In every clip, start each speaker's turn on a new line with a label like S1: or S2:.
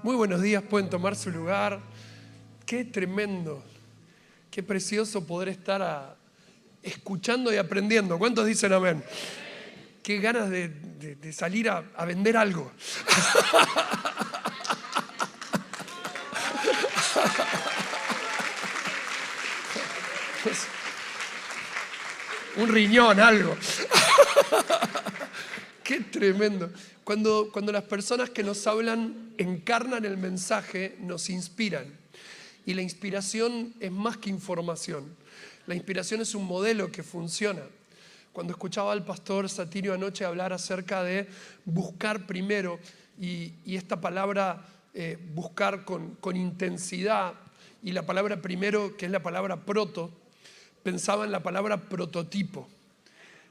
S1: Muy buenos días, pueden tomar su lugar. Qué tremendo, qué precioso poder estar escuchando y aprendiendo. ¿Cuántos dicen amén? Qué ganas de salir a vender algo. Un riñón, algo. Qué tremendo. Cuando las personas que nos hablan encarnan el mensaje, nos inspiran. Y la inspiración es más que información. La inspiración es un modelo que funciona. Cuando escuchaba al pastor Satirio anoche hablar acerca de buscar primero, y esta palabra buscar con intensidad, y la palabra primero, que es la palabra proto, pensaba en la palabra prototipo,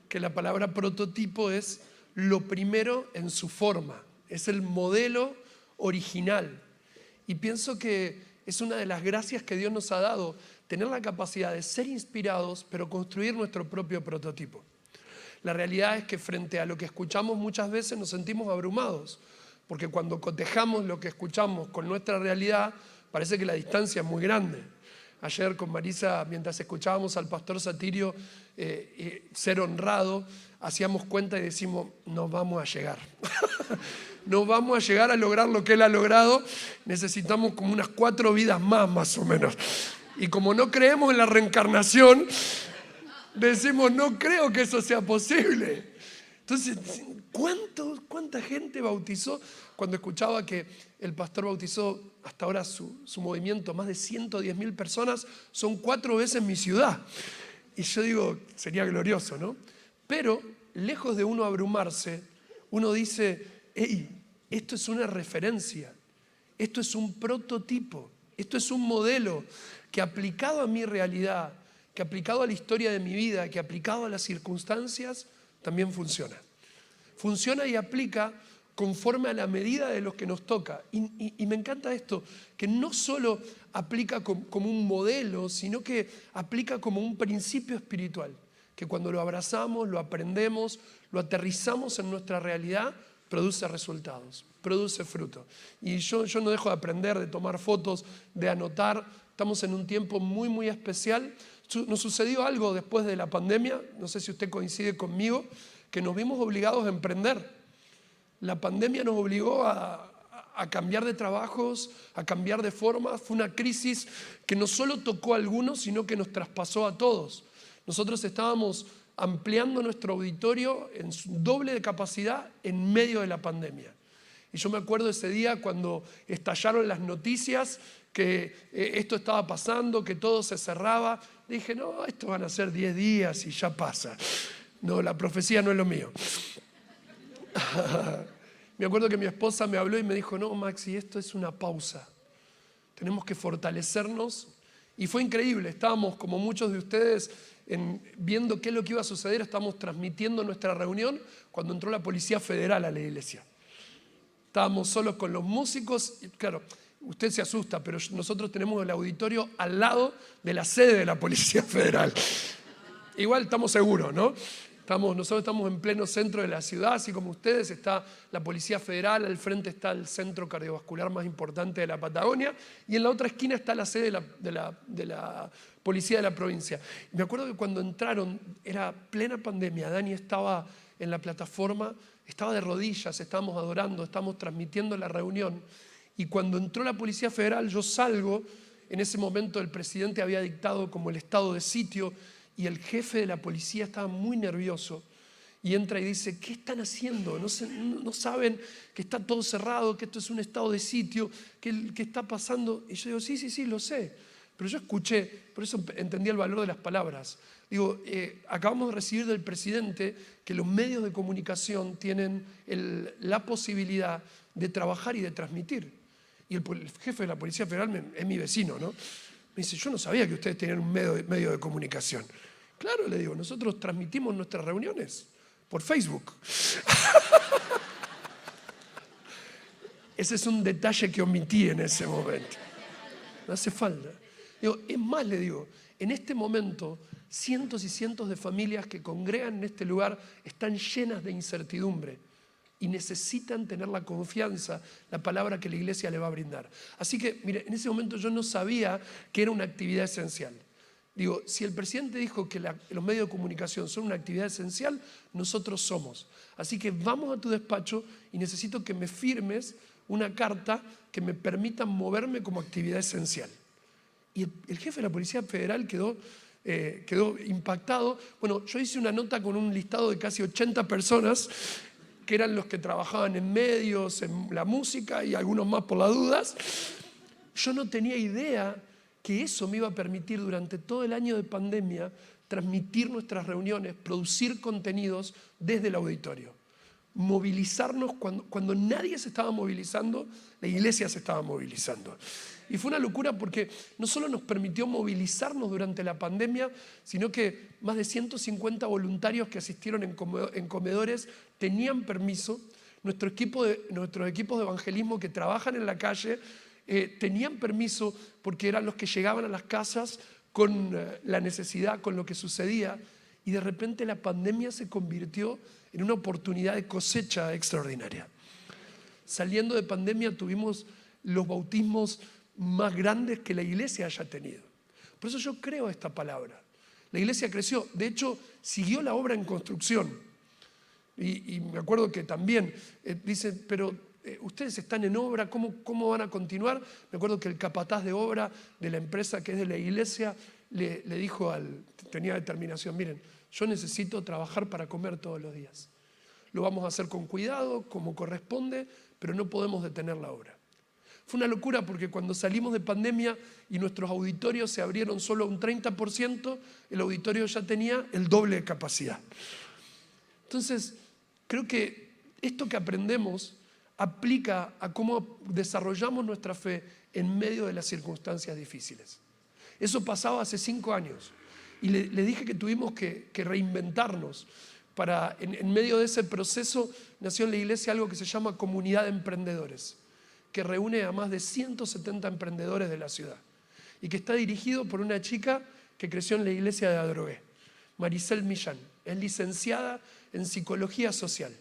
S1: que la palabra prototipo es lo primero en su forma, es el modelo original. Y pienso que es una de las gracias que Dios nos ha dado, tener la capacidad de ser inspirados, pero construir nuestro propio prototipo. La realidad es que frente a lo que escuchamos muchas veces nos sentimos abrumados, porque cuando cotejamos lo que escuchamos con nuestra realidad, parece que la distancia es muy grande. Ayer con Marisa, mientras escuchábamos al pastor Satirio ser honrado, hacíamos cuenta y decimos, no vamos a llegar. No vamos a llegar a lograr lo que él ha logrado, necesitamos como unas 4 vidas más o menos. Y como no creemos en la reencarnación, decimos, no creo que eso sea posible. Entonces, ¿cuánta gente bautizó? Cuando escuchaba que el pastor bautizó hasta ahora su movimiento, más de 110.000 personas, son 4 veces mi ciudad. Y yo digo, sería glorioso, ¿no? Pero, lejos de uno abrumarse, uno dice, hey, esto es una referencia, esto es un prototipo, esto es un modelo que aplicado a mi realidad, que aplicado a la historia de mi vida, que aplicado a las circunstancias, también funciona. Funciona y aplica conforme a la medida de lo que nos toca. Y me encanta esto, que no solo aplica como un modelo, sino que aplica como un principio espiritual, que cuando lo abrazamos, lo aprendemos, lo aterrizamos en nuestra realidad, produce resultados, produce fruto. Y yo no dejo de aprender, de tomar fotos, de anotar. Estamos en un tiempo muy especial. Nos sucedió algo después de la pandemia, no sé si usted coincide conmigo, que nos vimos obligados a emprender. La pandemia nos obligó a cambiar de trabajos, a cambiar de formas. Fue una crisis que no solo tocó a algunos, sino que nos traspasó a todos. Nosotros estábamos ampliando nuestro auditorio en su doble de capacidad en medio de la pandemia. Y yo me acuerdo ese día cuando estallaron las noticias que esto estaba pasando, que todo se cerraba. Dije, no, esto van a ser 10 días y ya pasa. No, la profecía no es lo mío. Me acuerdo que mi esposa me habló y me dijo, no, Maxi, esto es una pausa. Tenemos que fortalecernos. Y fue increíble. Estábamos, como muchos de ustedes, viendo qué es lo que iba a suceder. Estábamos transmitiendo nuestra reunión cuando entró la Policía Federal a la iglesia. Estábamos solos con los músicos. Y claro, usted se asusta, pero nosotros tenemos el auditorio al lado de la sede de la Policía Federal. Igual estamos seguros, ¿no? Nosotros estamos en pleno centro de la ciudad, así como ustedes, está la Policía Federal, al frente está el centro cardiovascular más importante de la Patagonia, y en la otra esquina está la sede de la Policía de la provincia. Y me acuerdo que cuando entraron, era plena pandemia, Dani estaba en la plataforma, estaba de rodillas, estábamos adorando, estábamos transmitiendo la reunión, y cuando entró la Policía Federal, yo salgo, en ese momento el presidente había dictado como el estado de sitio, y el jefe de la policía estaba muy nervioso y entra y dice, ¿qué están haciendo? No saben que está todo cerrado, que esto es un estado de sitio, que está pasando. Y yo digo, sí, lo sé. Pero yo escuché, por eso entendí el valor de las palabras. Digo, acabamos de recibir del presidente que los medios de comunicación tienen la posibilidad de trabajar y de transmitir. Y el jefe de la Policía Federal es mi vecino, ¿no? Me dice, yo no sabía que ustedes tenían un medio de comunicación. Claro, le digo, nosotros transmitimos nuestras reuniones por Facebook. Ese es un detalle que omití en ese momento. No hace falta. Digo, es más, le digo, en este momento, cientos y cientos de familias que congregan en este lugar están llenas de incertidumbre. y necesitan tener la confianza, la palabra que la iglesia le va a brindar. Así que, mire, en ese momento yo no sabía que era una actividad esencial. Digo, si el presidente dijo que los medios de comunicación son una actividad esencial, nosotros somos. Así que vamos a tu despacho y necesito que me firmes una carta que me permita moverme como actividad esencial. Y el jefe de la Policía Federal quedó impactado. Bueno, yo hice una nota con un listado de casi 80 personas que eran los que trabajaban en medios, en la música y algunos más por las dudas. Yo no tenía idea que eso me iba a permitir durante todo el año de pandemia transmitir nuestras reuniones, producir contenidos desde el auditorio. Movilizarnos cuando nadie se estaba movilizando, la iglesia se estaba movilizando. Y fue una locura porque no solo nos permitió movilizarnos durante la pandemia, sino que más de 150 voluntarios que asistieron en comedores tenían permiso. Nuestros equipos de evangelismo que trabajan en la calle tenían permiso porque eran los que llegaban a las casas con la necesidad, con lo que sucedía. Y de repente la pandemia se convirtió en una oportunidad de cosecha extraordinaria. Saliendo de pandemia tuvimos los bautismos más grandes que la iglesia haya tenido. Por eso yo creo esta palabra. La iglesia creció, de hecho siguió la obra en construcción. Y me acuerdo que también dicen, pero ustedes están en obra, ¿cómo van a continuar? Me acuerdo que el capataz de obra de la empresa que es de la iglesia le dijo tenía determinación, miren, yo necesito trabajar para comer todos los días. Lo vamos a hacer con cuidado, como corresponde, pero no podemos detener la obra. Fue una locura porque cuando salimos de pandemia y nuestros auditorios se abrieron solo a un 30%, el auditorio ya tenía el doble de capacidad. Entonces, creo que esto que aprendemos aplica a cómo desarrollamos nuestra fe en medio de las circunstancias difíciles. Eso pasaba hace 5 años y le dije que tuvimos que reinventarnos. En medio de ese proceso nació en la iglesia algo que se llama Comunidad de Emprendedores, que reúne a más de 170 emprendedores de la ciudad y que está dirigido por una chica que creció en la iglesia de Adrogué, Maricel Millán. Es licenciada en Psicología Social.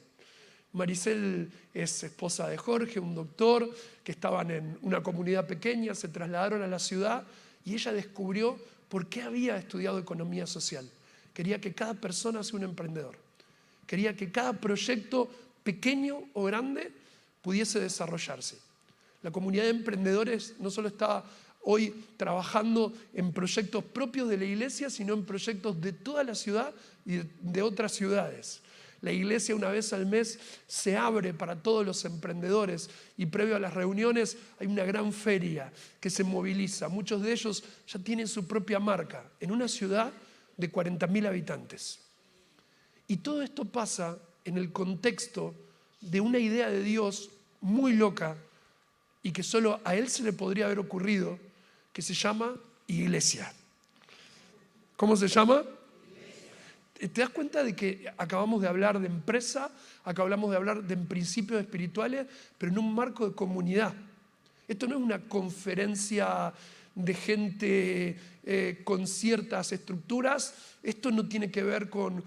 S1: Maricel es esposa de Jorge, un doctor, que estaban en una comunidad pequeña, se trasladaron a la ciudad y ella descubrió por qué había estudiado economía social. Quería que cada persona sea un emprendedor. Quería que cada proyecto, pequeño o grande, pudiese desarrollarse. La comunidad de emprendedores no solo está hoy trabajando en proyectos propios de la iglesia, sino en proyectos de toda la ciudad y de otras ciudades. La iglesia una vez al mes se abre para todos los emprendedores y previo a las reuniones hay una gran feria que se moviliza. Muchos de ellos ya tienen su propia marca en una ciudad de 40.000 habitantes. Y todo esto pasa en el contexto de una idea de Dios muy loca y que solo a Él se le podría haber ocurrido, que se llama iglesia. ¿Cómo se llama? ¿Te das cuenta de que acabamos de hablar de empresa, acabamos de hablar de principios espirituales, pero en un marco de comunidad? Esto no es una conferencia de gente con ciertas estructuras, esto no tiene que ver con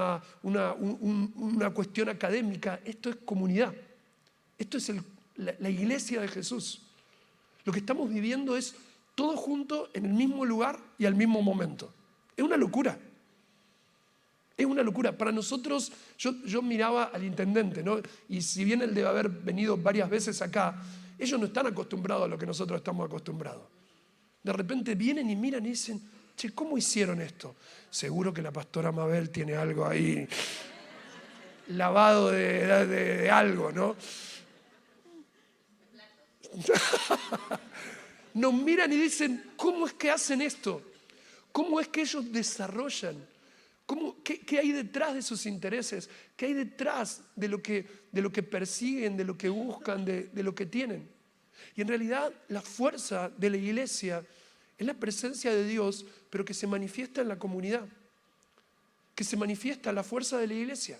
S1: una cuestión académica, esto es comunidad, esto es la iglesia de Jesús. Lo que estamos viviendo es todo junto en el mismo lugar y al mismo momento. Es una locura. Es una locura. Para nosotros, yo miraba al intendente, ¿no? Y si bien él debe haber venido varias veces acá, ellos no están acostumbrados a lo que nosotros estamos acostumbrados. De repente vienen y miran y dicen, che, ¿cómo hicieron esto? Seguro que la pastora Mabel tiene algo ahí lavado de algo, ¿no? Nos miran y dicen, ¿cómo es que hacen esto? ¿Cómo es que ellos desarrollan? ¿Qué hay detrás de sus intereses? ¿Qué hay detrás de lo que persiguen, de lo que buscan, de lo que tienen? Y en realidad la fuerza de la iglesia es la presencia de Dios, pero que se manifiesta en la comunidad, que se manifiesta la fuerza de la iglesia.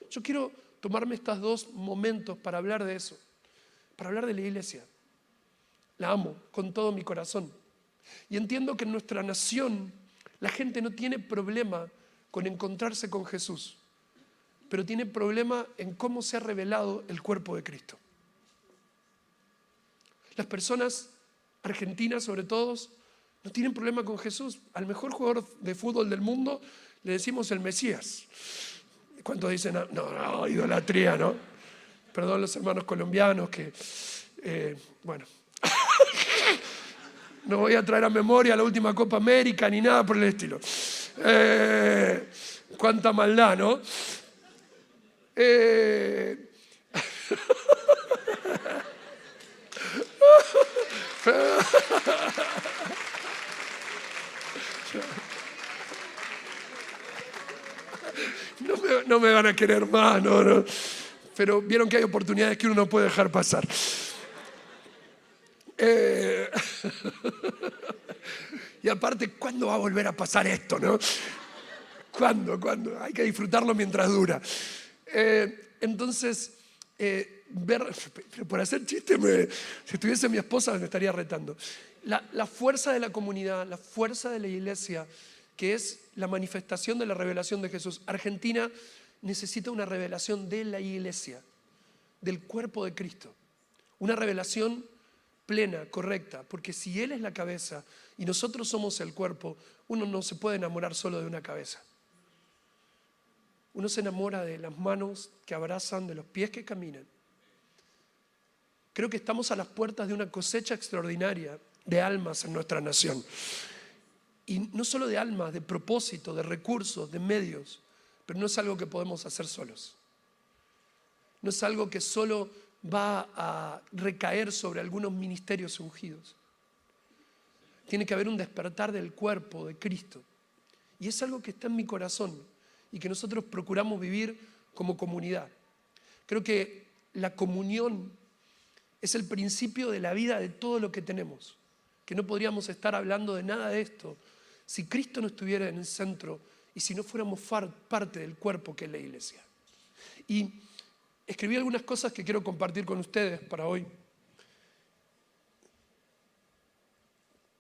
S1: Yo quiero tomarme estos 2 momentos para hablar de eso, para hablar de la iglesia. La amo con todo mi corazón. Y entiendo que en nuestra nación la gente no tiene problema con encontrarse con Jesús. pero tiene problema en cómo se ha revelado el cuerpo de Cristo. Las personas argentinas, sobre todo, no tienen problema con Jesús. Al mejor jugador de fútbol del mundo le decimos el Mesías. ¿Cuántos dicen, no, idolatría, no? Perdón los hermanos colombianos que, bueno, no voy a traer a memoria la última Copa América ni nada por el estilo. Cuánta maldad, ¿no? No me van a querer más, no. Pero vieron que hay oportunidades que uno no puede dejar pasar. Y aparte, ¿cuándo va a volver a pasar esto, no? ¿Cuándo? Hay que disfrutarlo mientras dura. Entonces, por hacer chiste, si estuviese mi esposa me estaría retando. La fuerza de la comunidad, la fuerza de la iglesia, que es la manifestación de la revelación de Jesús. Argentina necesita una revelación de la iglesia, del cuerpo de Cristo. Una revelación plena, correcta, porque si Él es la cabeza y nosotros somos el cuerpo, uno no se puede enamorar solo de una cabeza. Uno se enamora de las manos que abrazan, de los pies que caminan. Creo que estamos a las puertas de una cosecha extraordinaria de almas en nuestra nación. Y no solo de almas, de propósito, de recursos, de medios, pero no es algo que podemos hacer solos. No es algo que solo va a recaer sobre algunos ministerios ungidos. Tiene que haber un despertar del cuerpo de Cristo. Y es algo que está en mi corazón y que nosotros procuramos vivir como comunidad. Creo que la comunión es el principio de la vida de todo lo que tenemos. Que no podríamos estar hablando de nada de esto si Cristo no estuviera en el centro y si no fuéramos parte del cuerpo que es la iglesia. Y escribí algunas cosas que quiero compartir con ustedes para hoy.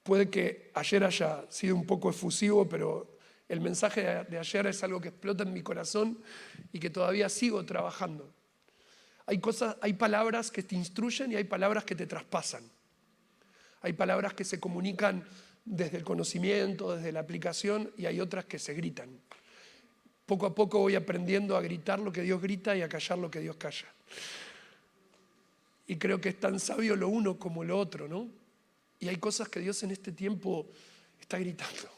S1: Puede que ayer haya sido un poco efusivo, pero el mensaje de ayer es algo que explota en mi corazón y que todavía sigo trabajando. Hay palabras que te instruyen y hay palabras que te traspasan. Hay palabras que se comunican desde el conocimiento, desde la aplicación, y hay otras que se gritan. Poco a poco voy aprendiendo a gritar lo que Dios grita y a callar lo que Dios calla. Y creo que es tan sabio lo uno como lo otro, ¿no? Y hay cosas que Dios en este tiempo está gritando.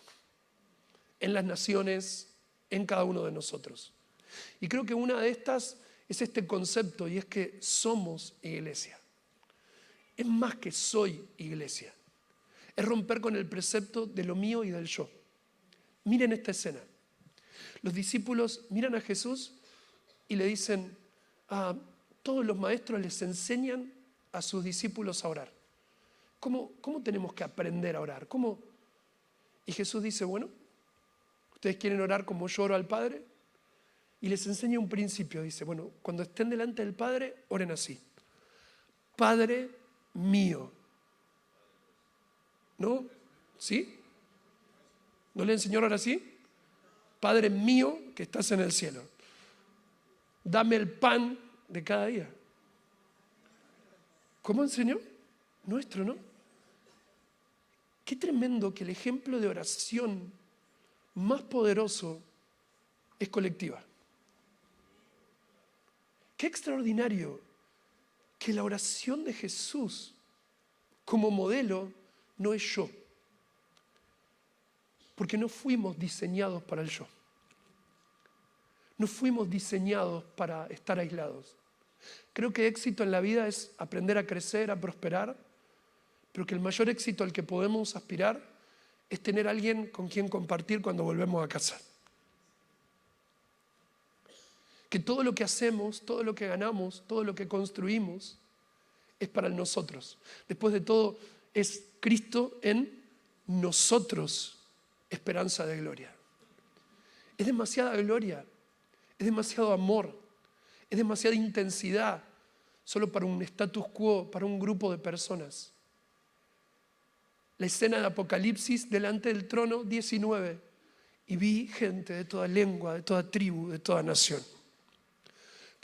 S1: En las naciones, en cada uno de nosotros. Y creo que una de estas es este concepto, y es que somos iglesia. Es más que soy iglesia. Es romper con el precepto de lo mío y del yo. Miren esta escena. Los discípulos miran a Jesús y le dicen, todos los maestros les enseñan a sus discípulos a orar. ¿Cómo tenemos que aprender a orar? ¿Cómo? Y Jesús dice, bueno, ¿ustedes quieren orar como yo oro al Padre? Y les enseña un principio. Dice, bueno, cuando estén delante del Padre, oren así. Padre mío. ¿No? ¿Sí? ¿No le enseñó a orar así? Padre mío que estás en el cielo, dame el pan de cada día. ¿Cómo enseñó? Nuestro, ¿no? Qué tremendo que el ejemplo de oración más poderoso es colectiva. Qué extraordinario que la oración de Jesús como modelo no es yo. Porque no fuimos diseñados para el yo. No fuimos diseñados para estar aislados. Creo que éxito en la vida es aprender a crecer, a prosperar, pero que el mayor éxito al que podemos aspirar es tener a alguien con quien compartir cuando volvemos a casa. Que todo lo que hacemos, todo lo que ganamos, todo lo que construimos es para nosotros. Después de todo, es Cristo en nosotros, esperanza de gloria. Es demasiada gloria, es demasiado amor, es demasiada intensidad solo para un status quo, para un grupo de personas. La escena de Apocalipsis delante del trono 19, y vi gente de toda lengua, de toda tribu, de toda nación.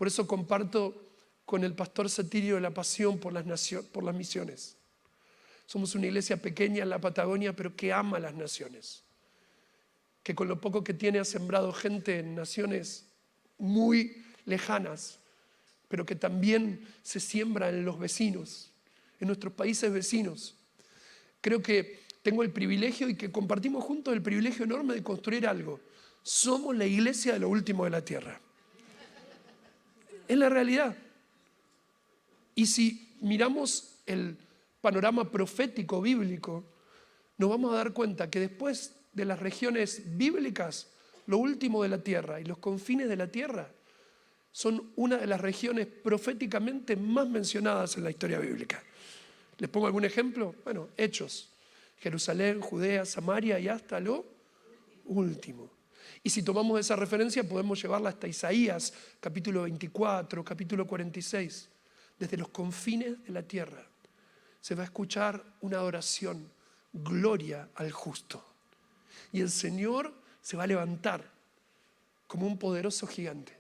S1: Por eso comparto con el pastor Satirio la pasión por las misiones. Somos una iglesia pequeña en la Patagonia, pero que ama las naciones. Que con lo poco que tiene ha sembrado gente en naciones muy lejanas, pero que también se siembra en los vecinos, en nuestros países vecinos. Creo que tengo el privilegio y que compartimos juntos el privilegio enorme de construir algo. Somos la iglesia de lo último de la tierra. Es la realidad. Y si miramos el panorama profético bíblico, nos vamos a dar cuenta que después de las regiones bíblicas, lo último de la tierra y los confines de la tierra son una de las regiones proféticamente más mencionadas en la historia bíblica. ¿Les pongo algún ejemplo? Bueno, Hechos. Jerusalén, Judea, Samaria y hasta lo último. Y si tomamos esa referencia podemos llevarla hasta Isaías, capítulo 24, capítulo 46. Desde los confines de la tierra se va a escuchar una adoración, gloria al justo. Y el Señor se va a levantar como un poderoso gigante.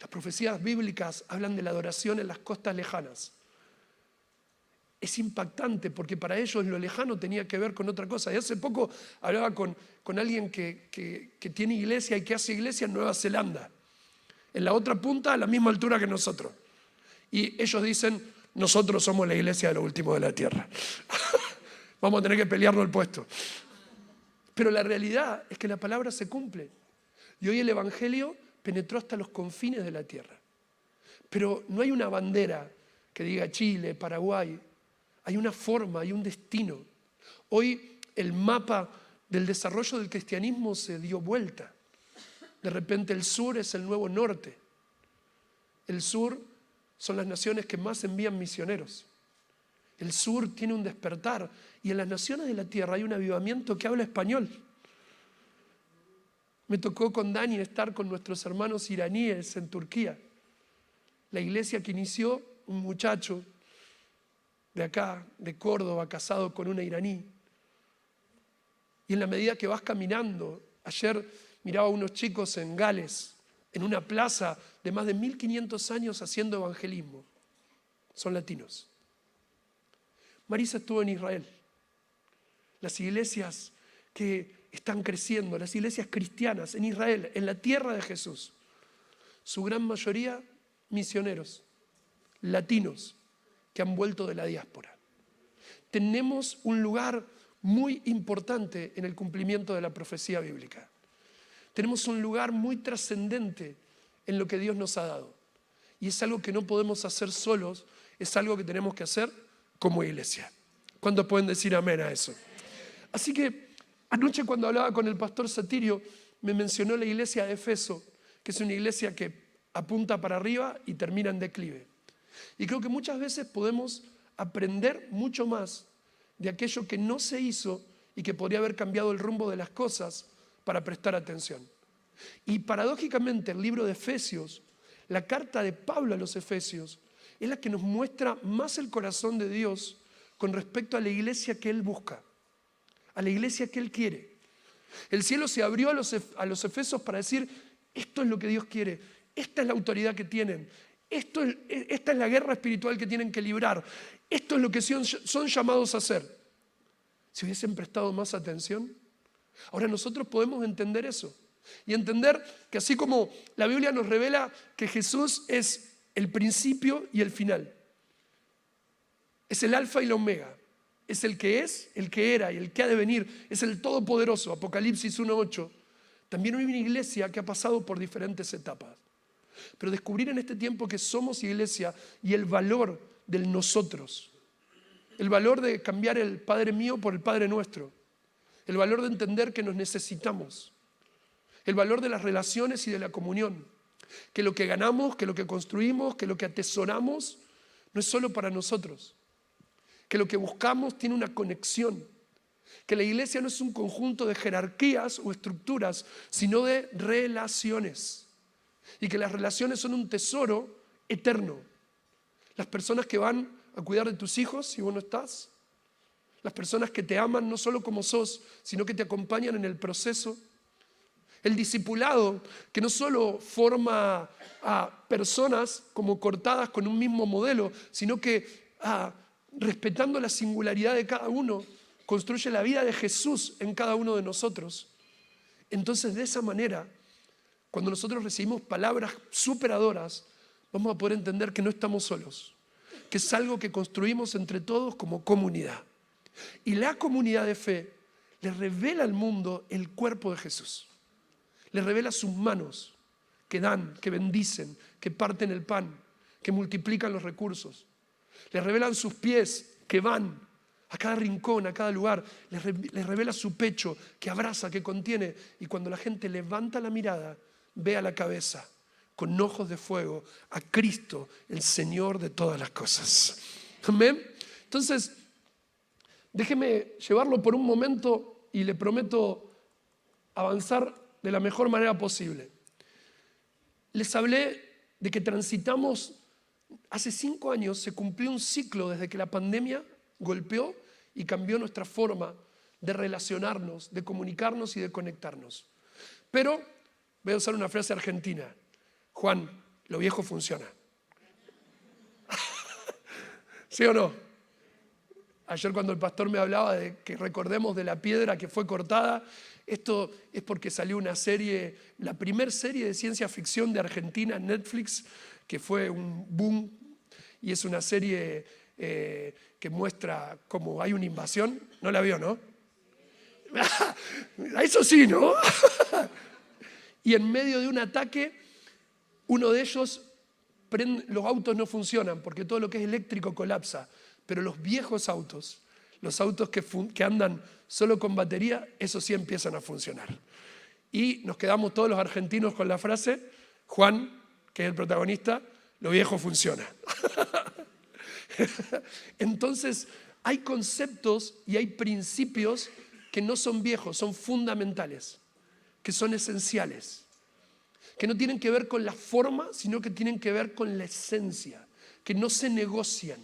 S1: Las profecías bíblicas hablan de la adoración en las costas lejanas. Es impactante porque para ellos lo lejano tenía que ver con otra cosa. Y hace poco hablaba con alguien que tiene iglesia y que hace iglesia en Nueva Zelanda. En la otra punta, a la misma altura que nosotros. Y ellos dicen, nosotros somos la iglesia de lo último de la tierra. Vamos a tener que pelearnos el puesto. Pero la realidad es que la palabra se cumple. Y hoy el Evangelio penetró hasta los confines de la tierra. Pero no hay una bandera que diga Chile, Paraguay. Hay una forma, hay un destino. Hoy el mapa del desarrollo del cristianismo se dio vuelta. De repente el sur es el nuevo norte. El sur son las naciones que más envían misioneros. El sur tiene un despertar y en las naciones de la tierra hay un avivamiento que habla español. Me tocó con Dani estar con nuestros hermanos iraníes en Turquía. La iglesia que inició un muchacho de acá, de Córdoba, casado con una iraní. Y en la medida que vas caminando, ayer miraba a unos chicos en Gales, en una plaza de más de 1500 años haciendo evangelismo. Son latinos. Marisa estuvo en Israel. Las iglesias que están creciendo, las iglesias cristianas en Israel, en la tierra de Jesús, su gran mayoría misioneros, latinos, que han vuelto de la diáspora. Tenemos un lugar muy importante en el cumplimiento de la profecía bíblica. Tenemos un lugar muy trascendente en lo que Dios nos ha dado. Y es algo que no podemos hacer solos, es algo que tenemos que hacer como iglesia. ¿Cuántos pueden decir amén a eso? Así que anoche cuando hablaba con el pastor Satirio, me mencionó la iglesia de Efeso, que es una iglesia que apunta para arriba y termina en declive. Y creo que muchas veces podemos aprender mucho más de aquello que no se hizo y que podría haber cambiado el rumbo de las cosas para prestar atención. Y paradójicamente el libro de Efesios, la carta de Pablo a los Efesios, es la que nos muestra más el corazón de Dios con respecto a la iglesia que Él busca, a la iglesia que Él quiere. El cielo se abrió a los Efesios para decir, esto es lo que Dios quiere, esta es la autoridad que tienen, esta es la guerra espiritual que tienen que librar, esto es lo que son llamados a hacer. Si hubiesen prestado más atención, ahora nosotros podemos entender eso y entender que así como la Biblia nos revela que Jesús es el principio y el final, es el alfa y la omega, es el que era y el que ha de venir, es el todopoderoso, Apocalipsis 1:8. También hay una iglesia que ha pasado por diferentes etapas. Pero descubrir en este tiempo que somos iglesia y el valor del nosotros, el valor de cambiar el Padre mío por el Padre nuestro, el valor de entender que nos necesitamos, el valor de las relaciones y de la comunión, que lo que ganamos, que lo que construimos, que lo que atesoramos no es solo para nosotros, que lo que buscamos tiene una conexión, que la iglesia no es un conjunto de jerarquías o estructuras, sino de relaciones. Y que las relaciones son un tesoro eterno. Las personas que van a cuidar de tus hijos si vos no estás. Las personas que te aman no solo como sos, sino que te acompañan en el proceso. El discipulado, que no solo forma a personas como cortadas con un mismo modelo, sino que respetando la singularidad de cada uno, construye la vida de Jesús en cada uno de nosotros. Entonces, de esa manera, cuando nosotros recibimos palabras superadoras, vamos a poder entender que no estamos solos, que es algo que construimos entre todos como comunidad. Y la comunidad de fe le revela al mundo el cuerpo de Jesús. Le revela sus manos, que dan, que bendicen, que parten el pan, que multiplican los recursos. Le revelan sus pies, que van a cada rincón, a cada lugar. Le revela su pecho, que abraza, que contiene. Y cuando la gente levanta la mirada, ve a la cabeza, con ojos de fuego, a Cristo, el Señor de todas las cosas. Amén. Entonces, déjeme llevarlo por un momento y le prometo avanzar de la mejor manera posible. Les hablé de que transitamos, hace 5 años se cumplió un ciclo desde que la pandemia golpeó y cambió nuestra forma de relacionarnos, de comunicarnos y de conectarnos. Pero voy a usar una frase argentina. Juan, lo viejo funciona. ¿Sí o no? Ayer cuando el pastor me hablaba de que recordemos de la piedra que fue cortada, esto es porque salió una serie, la primera serie de ciencia ficción de Argentina en Netflix, que fue un boom, y es una serie que muestra cómo hay una invasión. ¿No la vio, no? Eso sí, ¿no? Y en medio de un ataque, uno de ellos, los autos no funcionan porque todo lo que es eléctrico colapsa, pero los viejos autos, los autos que andan solo con batería, esos sí empiezan a funcionar. Y nos quedamos todos los argentinos con la frase, Juan, que es el protagonista, lo viejo funciona. Entonces, hay conceptos y hay principios que no son viejos, son fundamentales, que son esenciales, que no tienen que ver con la forma, sino que tienen que ver con la esencia, que no se negocian,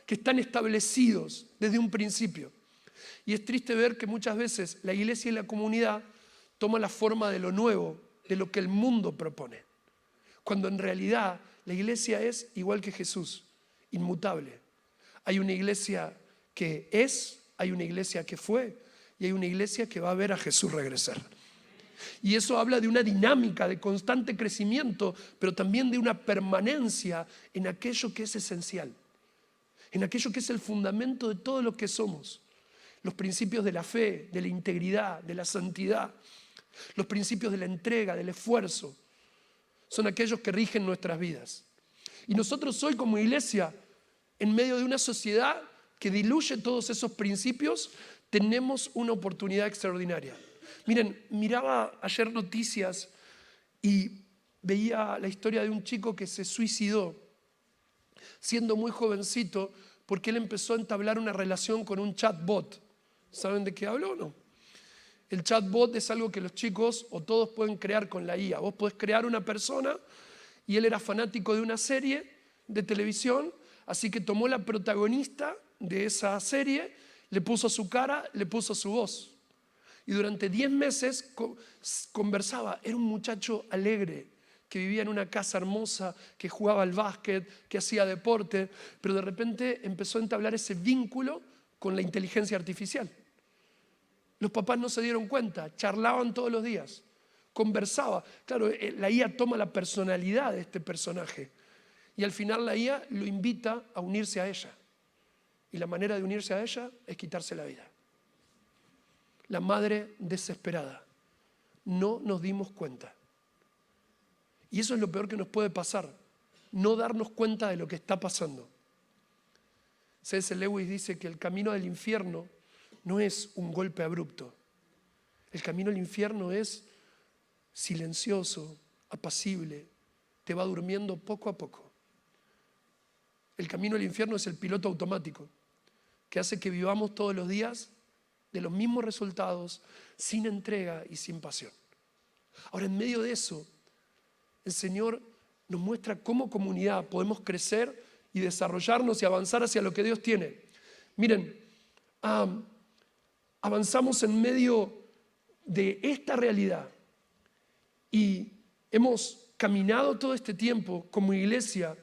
S1: que están establecidos desde un principio. Y es triste ver que muchas veces la iglesia y la comunidad toman la forma de lo nuevo, de lo que el mundo propone, cuando en realidad la iglesia es igual que Jesús, inmutable. Hay una iglesia que es, hay una iglesia que fue y hay una iglesia que va a ver a Jesús regresar. Y eso habla de una dinámica de constante crecimiento, pero también de una permanencia en aquello que es esencial, en aquello que es el fundamento de todo lo que somos. Los principios de la fe, de la integridad, de la santidad, los principios de la entrega, del esfuerzo, son aquellos que rigen nuestras vidas. Y nosotros hoy como iglesia, en medio de una sociedad que diluye todos esos principios, tenemos una oportunidad extraordinaria. Miren, miraba ayer noticias y veía la historia de un chico que se suicidó siendo muy jovencito porque él empezó a entablar una relación con un chatbot. ¿Saben de qué hablo o no? El chatbot es algo que los chicos o todos pueden crear con la IA. Vos podés crear una persona y él era fanático de una serie de televisión, así que tomó la protagonista de esa serie, le puso su cara, le puso su voz. Y durante 10 meses conversaba. Era un muchacho alegre, que vivía en una casa hermosa, que jugaba al básquet, que hacía deporte, pero de repente empezó a entablar ese vínculo con la inteligencia artificial. Los papás no se dieron cuenta, charlaban todos los días, conversaba. Claro, la IA toma la personalidad de este personaje y al final la IA lo invita a unirse a ella. Y la manera de unirse a ella es quitarse la vida. La madre desesperada. No nos dimos cuenta. Y eso es lo peor que nos puede pasar, no darnos cuenta de lo que está pasando. C.S. Lewis dice que el camino del infierno no es un golpe abrupto. El camino del infierno es silencioso, apacible, te va durmiendo poco a poco. El camino del infierno es el piloto automático que hace que vivamos todos los días de los mismos resultados, sin entrega y sin pasión. Ahora, en medio de eso, el Señor nos muestra cómo comunidad podemos crecer y desarrollarnos y avanzar hacia lo que Dios tiene. Miren, avanzamos en medio de esta realidad Y hemos caminado todo este tiempo como iglesia,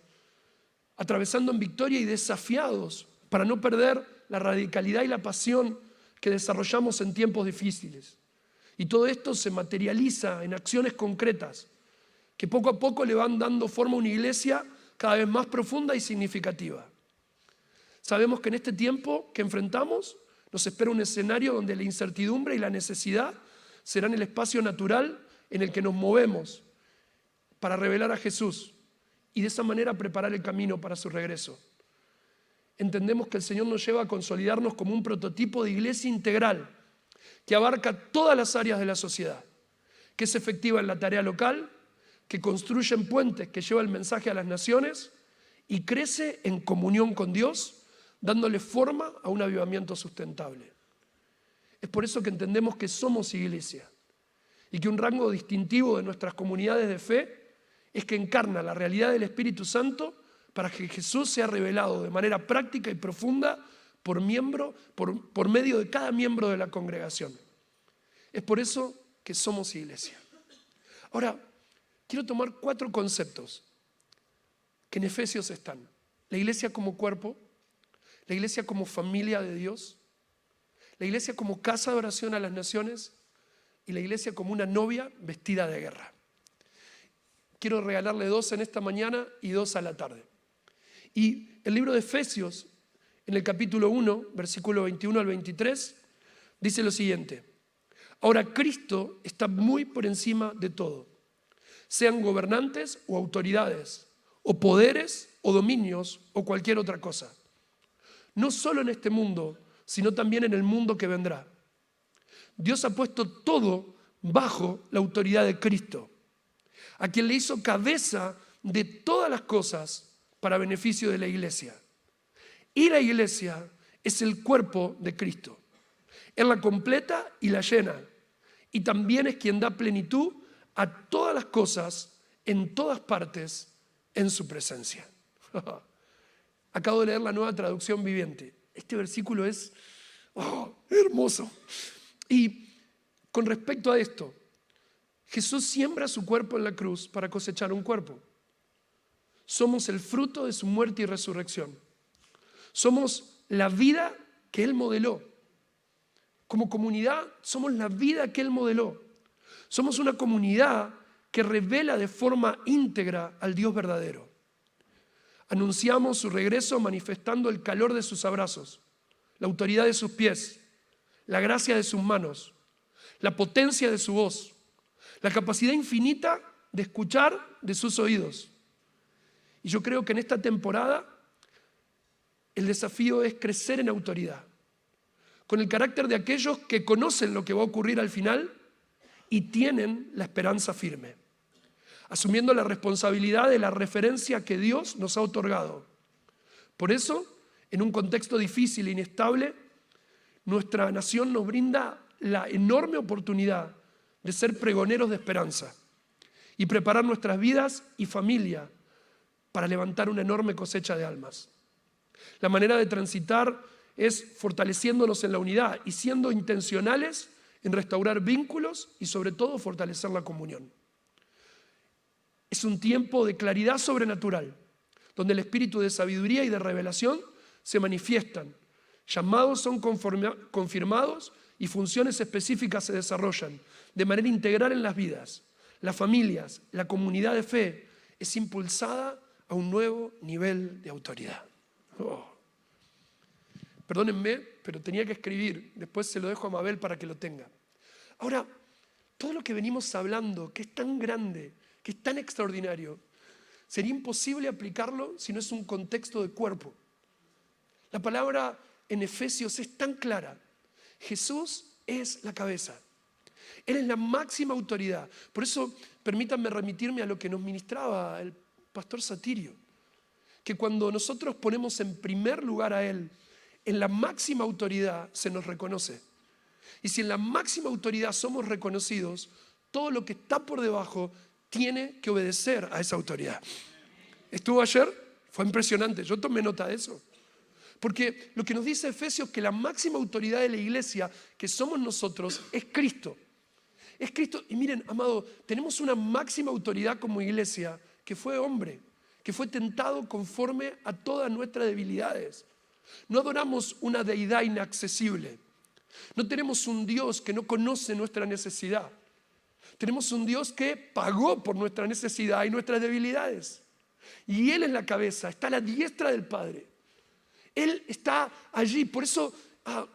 S1: atravesando en victoria y desafiados para no perder la radicalidad y la pasión que desarrollamos en tiempos difíciles. Y todo esto se materializa en acciones concretas que poco a poco le van dando forma a una iglesia cada vez más profunda y significativa. Sabemos que en este tiempo que enfrentamos nos espera un escenario donde la incertidumbre y la necesidad serán el espacio natural en el que nos movemos para revelar a Jesús y de esa manera preparar el camino para su regreso. Entendemos que el Señor nos lleva a consolidarnos como un prototipo de iglesia integral que abarca todas las áreas de la sociedad, que es efectiva en la tarea local, que construye puentes, que lleva el mensaje a las naciones y crece en comunión con Dios, dándole forma a un avivamiento sustentable. Es por eso que entendemos que somos iglesia y que un rango distintivo de nuestras comunidades de fe es que encarna la realidad del Espíritu Santo para que Jesús sea revelado de manera práctica y profunda por medio de cada miembro de la congregación. Es por eso que somos iglesia. Ahora, quiero tomar 4 conceptos que en Efesios están. La iglesia como cuerpo, la iglesia como familia de Dios, la iglesia como casa de oración a las naciones y la iglesia como una novia vestida de guerra. Quiero regalarle 2 en esta mañana y 2 a la tarde. Y el libro de Efesios, en el capítulo 1, versículo 21 al 23, dice lo siguiente: ahora Cristo está muy por encima de todo, sean gobernantes o autoridades, o poderes o dominios o cualquier otra cosa. No solo en este mundo, sino también en el mundo que vendrá. Dios ha puesto todo bajo la autoridad de Cristo, a quien le hizo cabeza de todas las cosas para beneficio de la iglesia. Y la iglesia es el cuerpo de Cristo. Él la completa y la llena. Y también es quien da plenitud a todas las cosas, en todas partes, en su presencia. Acabo de leer la Nueva Traducción Viviente. Este versículo es hermoso. Y con respecto a esto, Jesús siembra su cuerpo en la cruz para cosechar un cuerpo. Somos el fruto de su muerte y resurrección. Somos la vida que Él modeló. Como comunidad, somos la vida que Él modeló. Somos una comunidad que revela de forma íntegra al Dios verdadero. Anunciamos su regreso manifestando el calor de sus abrazos, la autoridad de sus pies, la gracia de sus manos, la potencia de su voz, la capacidad infinita de escuchar de sus oídos. Y yo creo que en esta temporada el desafío es crecer en autoridad, con el carácter de aquellos que conocen lo que va a ocurrir al final y tienen la esperanza firme, asumiendo la responsabilidad de la referencia que Dios nos ha otorgado. Por eso, en un contexto difícil e inestable, nuestra nación nos brinda la enorme oportunidad de ser pregoneros de esperanza y preparar nuestras vidas y familia para levantar una enorme cosecha de almas. La manera de transitar es fortaleciéndonos en la unidad y siendo intencionales en restaurar vínculos y sobre todo fortalecer la comunión. Es un tiempo de claridad sobrenatural, donde el espíritu de sabiduría y de revelación se manifiestan. Llamados son confirmados y funciones específicas se desarrollan de manera integral en las vidas. Las familias, la comunidad de fe es impulsada a un nuevo nivel de autoridad. Perdónenme, pero tenía que escribir. Después se lo dejo a Mabel para que lo tenga. Ahora, todo lo que venimos hablando, que es tan grande, que es tan extraordinario, sería imposible aplicarlo si no es un contexto de cuerpo. La palabra en Efesios es tan clara. Jesús es la cabeza. Él es la máxima autoridad. Por eso, permítanme remitirme a lo que nos ministraba el pastor Satirio, que cuando nosotros ponemos en primer lugar a Él, en la máxima autoridad se nos reconoce. Y si en la máxima autoridad somos reconocidos, todo lo que está por debajo tiene que obedecer a esa autoridad. ¿Estuvo ayer? Fue impresionante. Yo tomé nota de eso. Porque lo que nos dice Efesios es que la máxima autoridad de la iglesia, que somos nosotros, es Cristo. Es Cristo. Y miren, amado, tenemos una máxima autoridad como iglesia, que fue hombre, que fue tentado conforme a todas nuestras debilidades. No adoramos una deidad inaccesible. No tenemos un Dios que no conoce nuestra necesidad. Tenemos un Dios que pagó por nuestra necesidad y nuestras debilidades. Y Él es la cabeza, está a la diestra del Padre. Él está allí. Por eso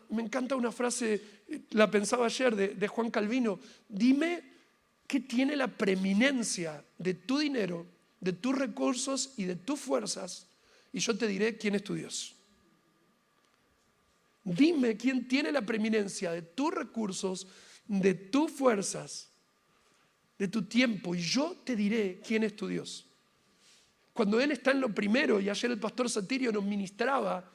S1: me encanta una frase, la pensaba ayer, de Juan Calvino. Dime qué tiene la preeminencia de tu dinero, de tus recursos y de tus fuerzas, y yo te diré quién es tu Dios. Dime quién tiene la preeminencia de tus recursos, de tus fuerzas, de tu tiempo, y yo te diré quién es tu Dios. Cuando Él está en lo primero, y ayer el pastor Satirio nos ministraba,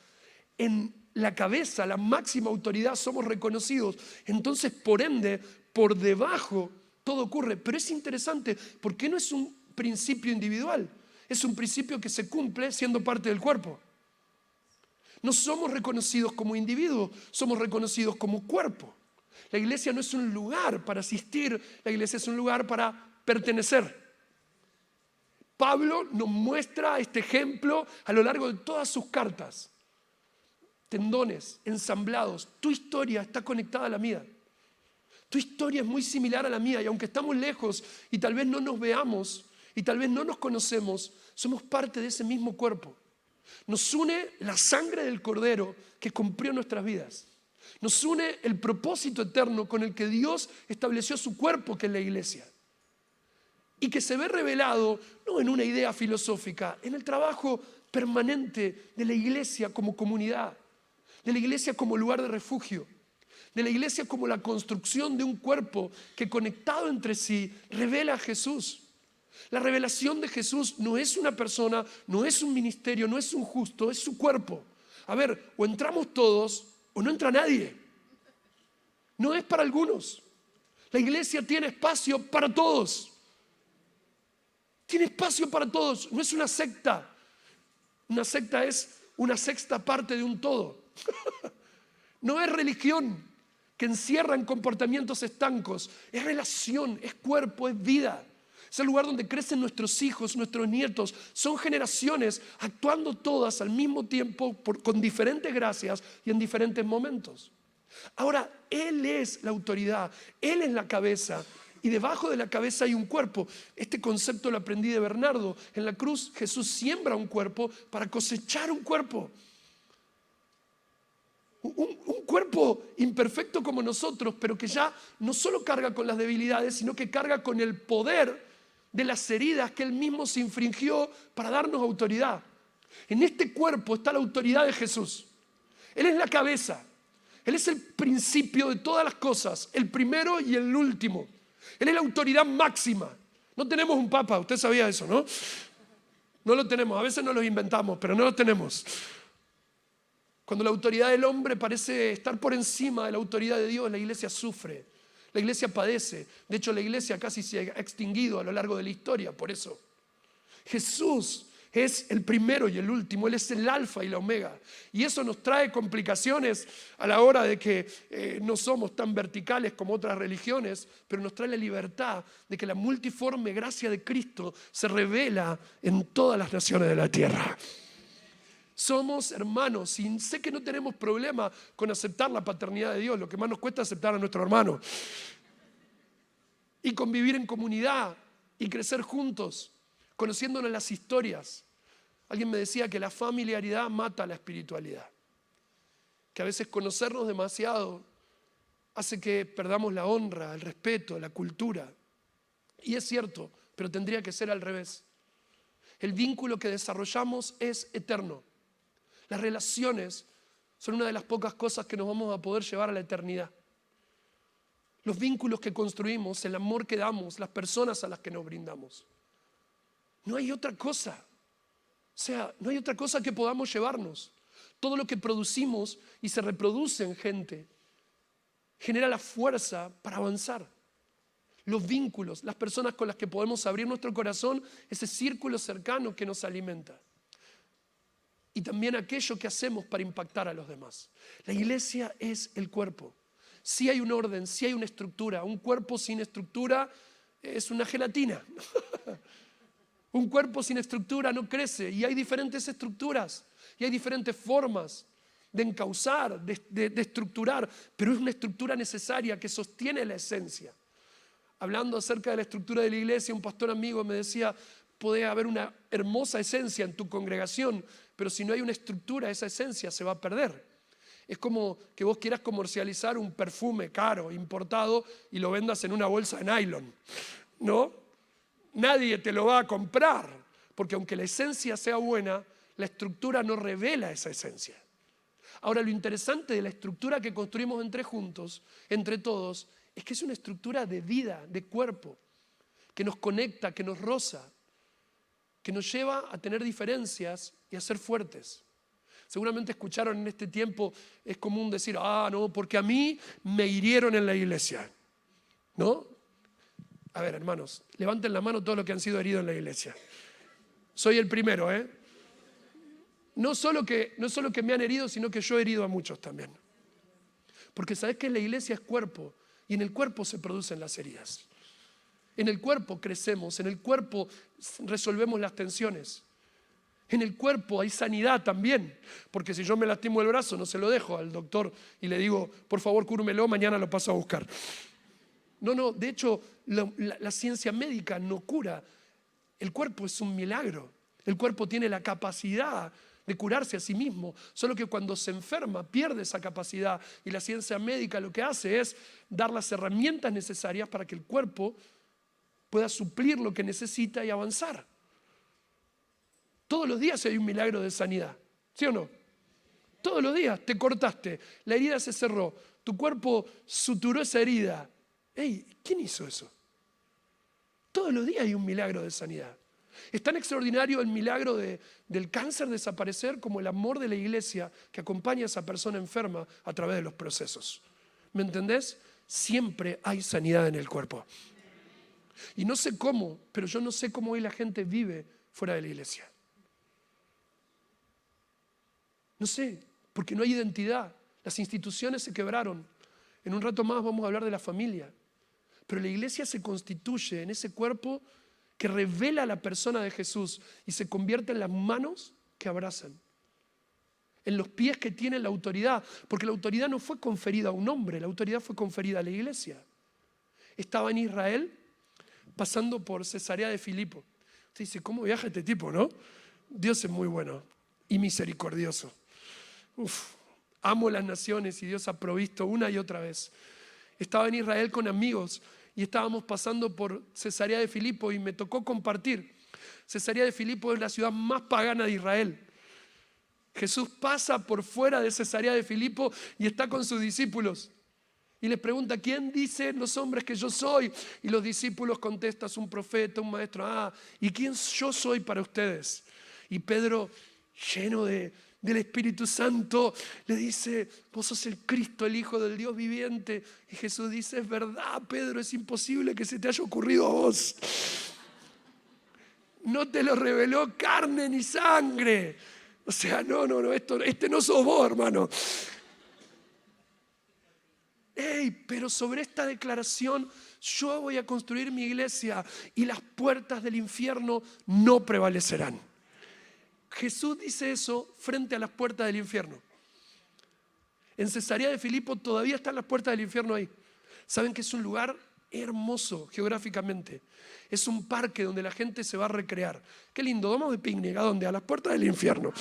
S1: en la cabeza, la máxima autoridad, somos reconocidos. Entonces, por ende, por debajo todo ocurre. Pero es interesante, porque no es un principio individual, es un principio que se cumple siendo parte del cuerpo. No somos reconocidos como individuos, somos reconocidos como cuerpo. La iglesia no es un lugar para asistir, la iglesia es un lugar para pertenecer. Pablo nos muestra este ejemplo a lo largo de todas sus cartas. Tendones ensamblados, tu historia está conectada a la mía. Tu historia es muy similar a la mía, y aunque estamos lejos y tal vez no nos veamos y tal vez no nos conocemos, somos parte de ese mismo cuerpo. Nos une la sangre del Cordero que cumplió nuestras vidas. Nos une el propósito eterno con el que Dios estableció su cuerpo, que es la iglesia. Y que se ve revelado no en una idea filosófica, en el trabajo permanente de la iglesia como comunidad, de la iglesia como lugar de refugio, de la iglesia como la construcción de un cuerpo que, conectado entre sí, revela a Jesús. La revelación de Jesús no es una persona, no es un ministerio, no es un justo, es su cuerpo. A ver, o entramos todos o no entra nadie. No es para algunos. La iglesia tiene espacio para todos. Tiene espacio para todos. No es una secta. Una secta es una sexta parte de un todo. No es religión que encierra en comportamientos estancos. Es relación, es cuerpo, es vida. Es el lugar donde crecen nuestros hijos, nuestros nietos. Son generaciones actuando todas al mismo tiempo con diferentes gracias y en diferentes momentos. Ahora, Él es la autoridad, Él es la cabeza, y debajo de la cabeza hay un cuerpo. Este concepto lo aprendí de Bernardo. En la cruz Jesús siembra un cuerpo para cosechar un cuerpo. Un cuerpo imperfecto como nosotros, pero que ya no solo carga con las debilidades, sino que carga con el poder de las heridas que Él mismo se infringió para darnos autoridad. En este cuerpo está la autoridad de Jesús. Él es la cabeza. Él es el principio de todas las cosas, el primero y el último. Él es la autoridad máxima. No tenemos un papa, usted sabía eso, ¿no? No lo tenemos, a veces no lo inventamos, pero no lo tenemos. Cuando la autoridad del hombre parece estar por encima de la autoridad de Dios, la iglesia sufre, la iglesia padece. De hecho, la iglesia casi se ha extinguido a lo largo de la historia, por eso. Jesús es el primero y el último, Él es el alfa y la omega. Y eso nos trae complicaciones a la hora de que no somos tan verticales como otras religiones, pero nos trae la libertad de que la multiforme gracia de Cristo se revela en todas las naciones de la tierra. Somos hermanos y sé que no tenemos problema con aceptar la paternidad de Dios. Lo que más nos cuesta es aceptar a nuestro hermano. Y convivir en comunidad y crecer juntos, conociéndonos las historias. Alguien me decía que la familiaridad mata la espiritualidad. Que a veces conocernos demasiado hace que perdamos la honra, el respeto, la cultura. Y es cierto, pero tendría que ser al revés. El vínculo que desarrollamos es eterno. Las relaciones son una de las pocas cosas que nos vamos a poder llevar a la eternidad. Los vínculos que construimos, el amor que damos, las personas a las que nos brindamos. No hay otra cosa. O sea, no hay otra cosa que podamos llevarnos. Todo lo que producimos y se reproduce en gente genera la fuerza para avanzar. Los vínculos, las personas con las que podemos abrir nuestro corazón, ese círculo cercano que nos alimenta. Y también aquello que hacemos para impactar a los demás. La iglesia es el cuerpo. sí hay un orden, sí hay una estructura. Un cuerpo sin estructura es una gelatina. Un cuerpo sin estructura no crece, y hay diferentes estructuras y hay diferentes formas de encauzar, de estructurar, pero es una estructura necesaria que sostiene la esencia. Hablando acerca de la estructura de la iglesia, un pastor amigo me decía, puede haber una hermosa esencia en tu congregación, pero si no hay una estructura, esa esencia se va a perder. Es como que vos quieras comercializar un perfume caro, importado, y lo vendas en una bolsa de nylon, ¿no? Nadie te lo va a comprar, porque aunque la esencia sea buena, la estructura no revela esa esencia. Ahora, lo interesante de la estructura que construimos entre todos, es que es una estructura de vida, de cuerpo, que nos conecta, que nos roza, que nos lleva a tener diferencias y a ser fuertes. Seguramente escucharon en este tiempo, es común decir, no, porque a mí me hirieron en la iglesia, ¿no? A ver, hermanos, levanten la mano todos los que han sido heridos en la iglesia. Soy el primero, ¿eh? No solo que me han herido, sino que yo he herido a muchos también. Porque sabes que la iglesia es cuerpo, y en el cuerpo se producen las heridas. En el cuerpo crecemos, en el cuerpo resolvemos las tensiones. En el cuerpo hay sanidad también, porque si yo me lastimo el brazo, no se lo dejo al doctor y le digo, por favor, cúrmelo, mañana lo paso a buscar. No, de hecho, la ciencia médica no cura. El cuerpo es un milagro. El cuerpo tiene la capacidad de curarse a sí mismo, solo que cuando se enferma pierde esa capacidad, y la ciencia médica lo que hace es dar las herramientas necesarias para que el cuerpo pueda suplir lo que necesita y avanzar. Todos los días hay un milagro de sanidad, ¿sí o no? Todos los días te cortaste, la herida se cerró, tu cuerpo suturó esa herida. Hey, ¿quién hizo eso? Todos los días hay un milagro de sanidad. Es tan extraordinario el milagro del cáncer desaparecer como el amor de la iglesia que acompaña a esa persona enferma a través de los procesos. ¿Me entendés? Siempre hay sanidad en el cuerpo. Y no sé cómo, pero yo no sé cómo hoy la gente vive fuera de la iglesia. No sé, porque no hay identidad. Las instituciones se quebraron. En un rato más vamos a hablar de la familia. Pero la iglesia se constituye en ese cuerpo que revela a la persona de Jesús y se convierte en las manos que abrazan, en los pies que tienen la autoridad, porque la autoridad no fue conferida a un hombre, la autoridad fue conferida a la iglesia. Estaba en Israel pasando por Cesarea de Filipo. Usted dice, ¿cómo viaja este tipo, no? Dios es muy bueno y misericordioso. Amo las naciones y Dios ha provisto una y otra vez. Estaba en Israel con amigos y estábamos pasando por Cesarea de Filipo y me tocó compartir. Cesarea de Filipo es la ciudad más pagana de Israel. Jesús pasa por fuera de Cesarea de Filipo y está con sus discípulos. Y les pregunta, ¿quién dicen los hombres que yo soy? Y los discípulos contestan, un profeta, un maestro. ¿Y quién yo soy para ustedes? Y Pedro, lleno del Espíritu Santo, le dice, vos sos el Cristo, el Hijo del Dios viviente. Y Jesús dice, es verdad, Pedro, es imposible que se te haya ocurrido a vos. No te lo reveló carne ni sangre. O sea, este no sos vos, hermano. Pero sobre esta declaración, yo voy a construir mi iglesia y las puertas del infierno no prevalecerán. Jesús dice eso frente a las puertas del infierno. En Cesarea de Filipo todavía están las puertas del infierno ahí. Saben que es un lugar hermoso geográficamente. Es un parque donde la gente se va a recrear. Qué lindo, vamos de picnic, ¿a dónde? A las puertas del infierno.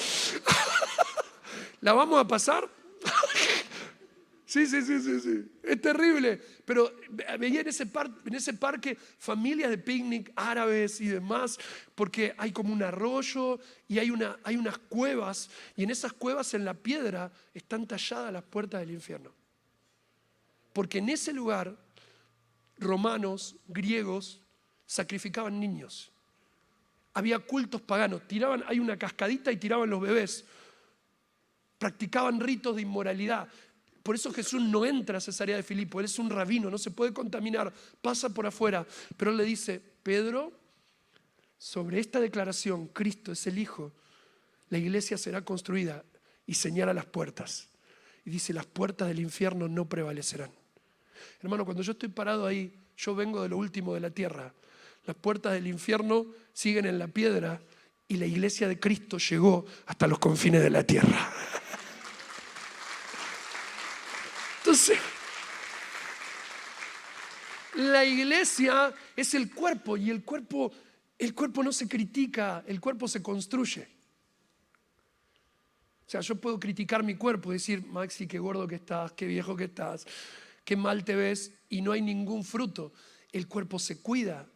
S1: ¿La vamos a pasar? Sí. Es terrible. Pero veía en ese parque familias de picnic árabes y demás, porque hay como un arroyo y hay unas cuevas, y en esas cuevas en la piedra están talladas las puertas del infierno. Porque en ese lugar romanos, griegos, sacrificaban niños. Había cultos paganos, hay una cascadita y tiraban los bebés. Practicaban ritos de inmoralidad. Por eso Jesús no entra a Cesarea de Filipo, él es un rabino, no se puede contaminar, pasa por afuera. Pero él le dice, Pedro, sobre esta declaración, Cristo es el Hijo, la iglesia será construida, y señala las puertas. Y dice, las puertas del infierno no prevalecerán. Hermano, cuando yo estoy parado ahí, yo vengo de lo último de la tierra. Las puertas del infierno siguen en la piedra y la iglesia de Cristo llegó hasta los confines de la tierra. Entonces, la iglesia es el cuerpo y el cuerpo no se critica, el cuerpo se construye. O sea, yo puedo criticar mi cuerpo, decir, Maxi, qué gordo que estás, qué viejo que estás, qué mal te ves, y no hay ningún fruto. El cuerpo se cuida,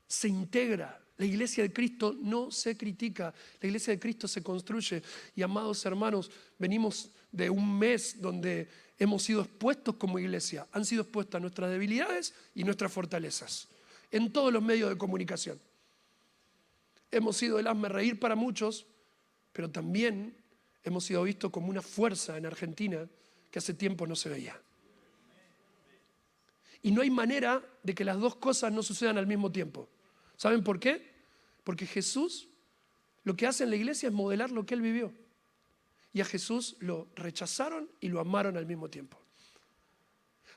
S1: se integra. La iglesia de Cristo no se critica, la iglesia de Cristo se construye. Y amados hermanos, venimos de un mes donde hemos sido expuestos como iglesia. Han sido expuestas nuestras debilidades y nuestras fortalezas en todos los medios de comunicación. Hemos sido el hazmerreír para muchos, pero también hemos sido vistos como una fuerza en Argentina que hace tiempo no se veía. Y no hay manera de que las dos cosas no sucedan al mismo tiempo. ¿Saben por qué? Porque Jesús lo que hace en la iglesia es modelar lo que Él vivió. Y a Jesús lo rechazaron y lo amaron al mismo tiempo.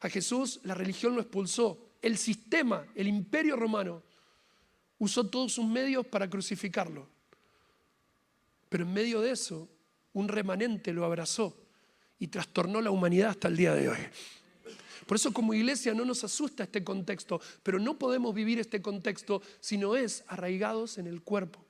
S1: A Jesús la religión lo expulsó. El sistema, el imperio romano, usó todos sus medios para crucificarlo. Pero en medio de eso, un remanente lo abrazó y trastornó la humanidad hasta el día de hoy. Por eso como iglesia no nos asusta este contexto, pero no podemos vivir este contexto si no es arraigados en el cuerpo,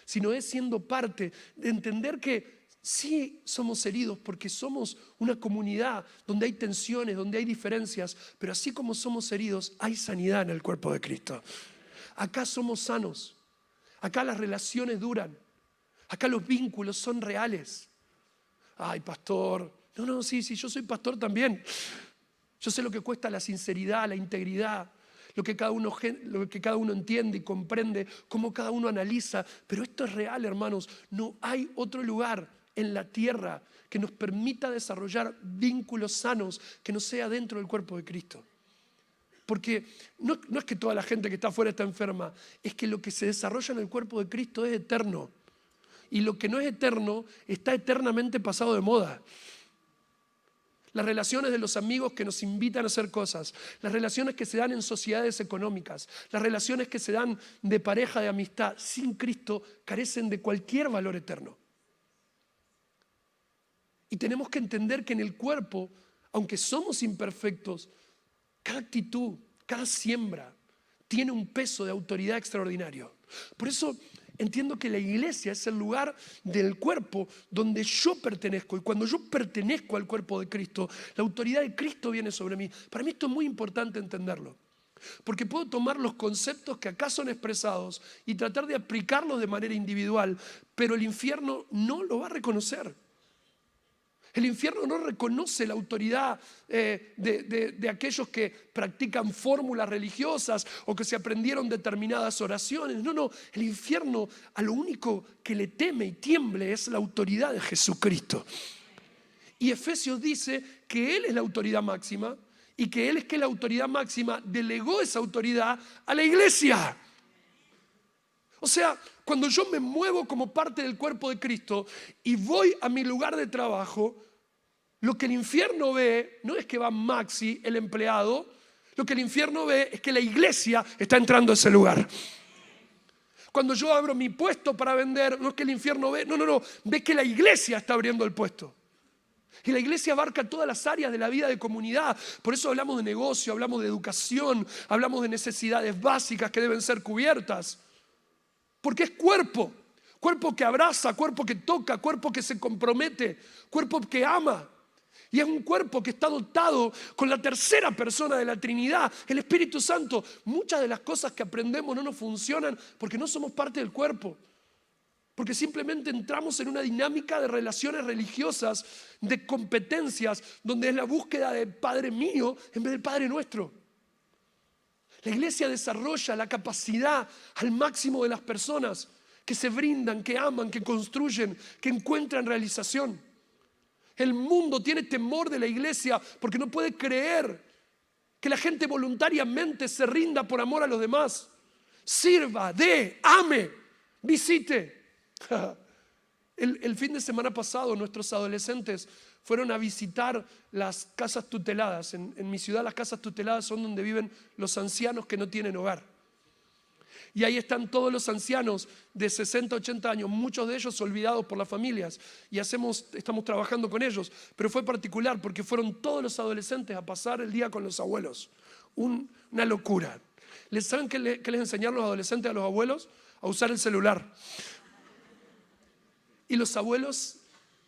S1: si no es siendo parte de entender que sí somos heridos porque somos una comunidad donde hay tensiones, donde hay diferencias, pero así como somos heridos, hay sanidad en el cuerpo de Cristo. Acá somos sanos, acá las relaciones duran, acá los vínculos son reales. Ay, pastor, no, sí, yo soy pastor también. Yo sé lo que cuesta la sinceridad, la integridad, lo que cada uno entiende y comprende, cómo cada uno analiza. Pero esto es real, hermanos. No hay otro lugar en la tierra que nos permita desarrollar vínculos sanos que no sea dentro del cuerpo de Cristo. Porque no es que toda la gente que está afuera está enferma, es que lo que se desarrolla en el cuerpo de Cristo es eterno. Y lo que no es eterno está eternamente pasado de moda. Las relaciones de los amigos que nos invitan a hacer cosas, las relaciones que se dan en sociedades económicas, las relaciones que se dan de pareja, de amistad, sin Cristo, carecen de cualquier valor eterno. Y tenemos que entender que en el cuerpo, aunque somos imperfectos, cada actitud, cada siembra tiene un peso de autoridad extraordinario. Por eso entiendo que la iglesia es el lugar del cuerpo donde yo pertenezco. Y cuando yo pertenezco al cuerpo de Cristo, la autoridad de Cristo viene sobre mí. Para mí esto es muy importante entenderlo. Porque puedo tomar los conceptos que acá son expresados y tratar de aplicarlos de manera individual, pero el infierno no lo va a reconocer. El infierno no reconoce la autoridad de aquellos que practican fórmulas religiosas o que se aprendieron determinadas oraciones. No, el infierno a lo único que le teme y tiemble es la autoridad de Jesucristo. Y Efesios dice que Él es la autoridad máxima y que Él es que la autoridad máxima delegó esa autoridad a la iglesia. O sea, cuando yo me muevo como parte del cuerpo de Cristo y voy a mi lugar de trabajo, lo que el infierno ve no es que va Maxi, el empleado, lo que el infierno ve es que la iglesia está entrando a ese lugar. Cuando yo abro mi puesto para vender, no es que el infierno ve, no, ve que la iglesia está abriendo el puesto. Y la iglesia abarca todas las áreas de la vida de comunidad. Por eso hablamos de negocio, hablamos de educación, hablamos de necesidades básicas que deben ser cubiertas. Porque es cuerpo que abraza, cuerpo que toca, cuerpo que se compromete, cuerpo que ama. Y es un cuerpo que está dotado con la tercera persona de la Trinidad, el Espíritu Santo. Muchas de las cosas que aprendemos no nos funcionan porque no somos parte del cuerpo. Porque simplemente entramos en una dinámica de relaciones religiosas, de competencias, donde es la búsqueda de Padre mío en vez del Padre nuestro. La iglesia desarrolla la capacidad al máximo de las personas que se brindan, que aman, que construyen, que encuentran realización. El mundo tiene temor de la iglesia porque no puede creer que la gente voluntariamente se rinda por amor a los demás. Sirva, dé, ame, visite. El fin de semana pasado nuestros adolescentes fueron a visitar las casas tuteladas. En mi ciudad las casas tuteladas son donde viven los ancianos que no tienen hogar. Y ahí están todos los ancianos de 60, 80 años, muchos de ellos olvidados por las familias. Y estamos trabajando con ellos. Pero fue particular porque fueron todos los adolescentes a pasar el día con los abuelos. Una locura. ¿Saben qué les enseñaron los adolescentes a los abuelos? A usar el celular. Y los abuelos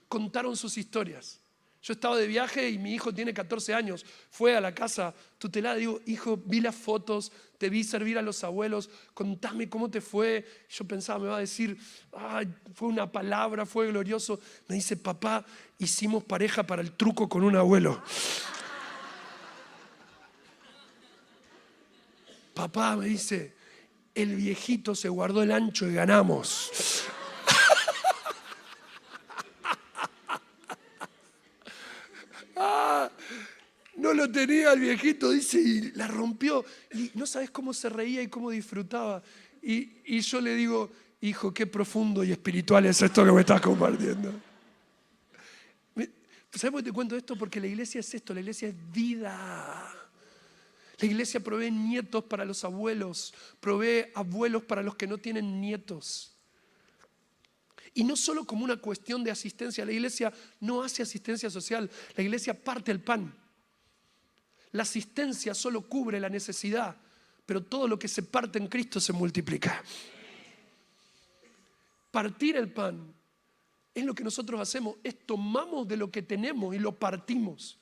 S1: contaron sus historias. Yo estaba de viaje y mi hijo tiene 14 años. Fue a la casa tutelada. Digo, hijo, vi las fotos, te vi servir a los abuelos. Contame cómo te fue. Yo pensaba, me va a decir, ay, fue una palabra, fue glorioso. Me dice, papá, hicimos pareja para el truco con un abuelo. Papá, me dice, el viejito se guardó el ancho y ganamos. No lo tenía el viejito, dice, y la rompió. Y no sabes cómo se reía y cómo disfrutaba. Y yo le digo, hijo, qué profundo y espiritual es esto que me estás compartiendo. ¿Sabes por qué te cuento esto? Porque la iglesia es esto, la iglesia es vida. La iglesia provee nietos para los abuelos, provee abuelos para los que no tienen nietos. Y no solo como una cuestión de asistencia, la iglesia no hace asistencia social, la iglesia parte el pan. La asistencia solo cubre la necesidad, pero todo lo que se parte en Cristo se multiplica. Partir el pan es lo que nosotros hacemos, es tomamos de lo que tenemos y lo partimos.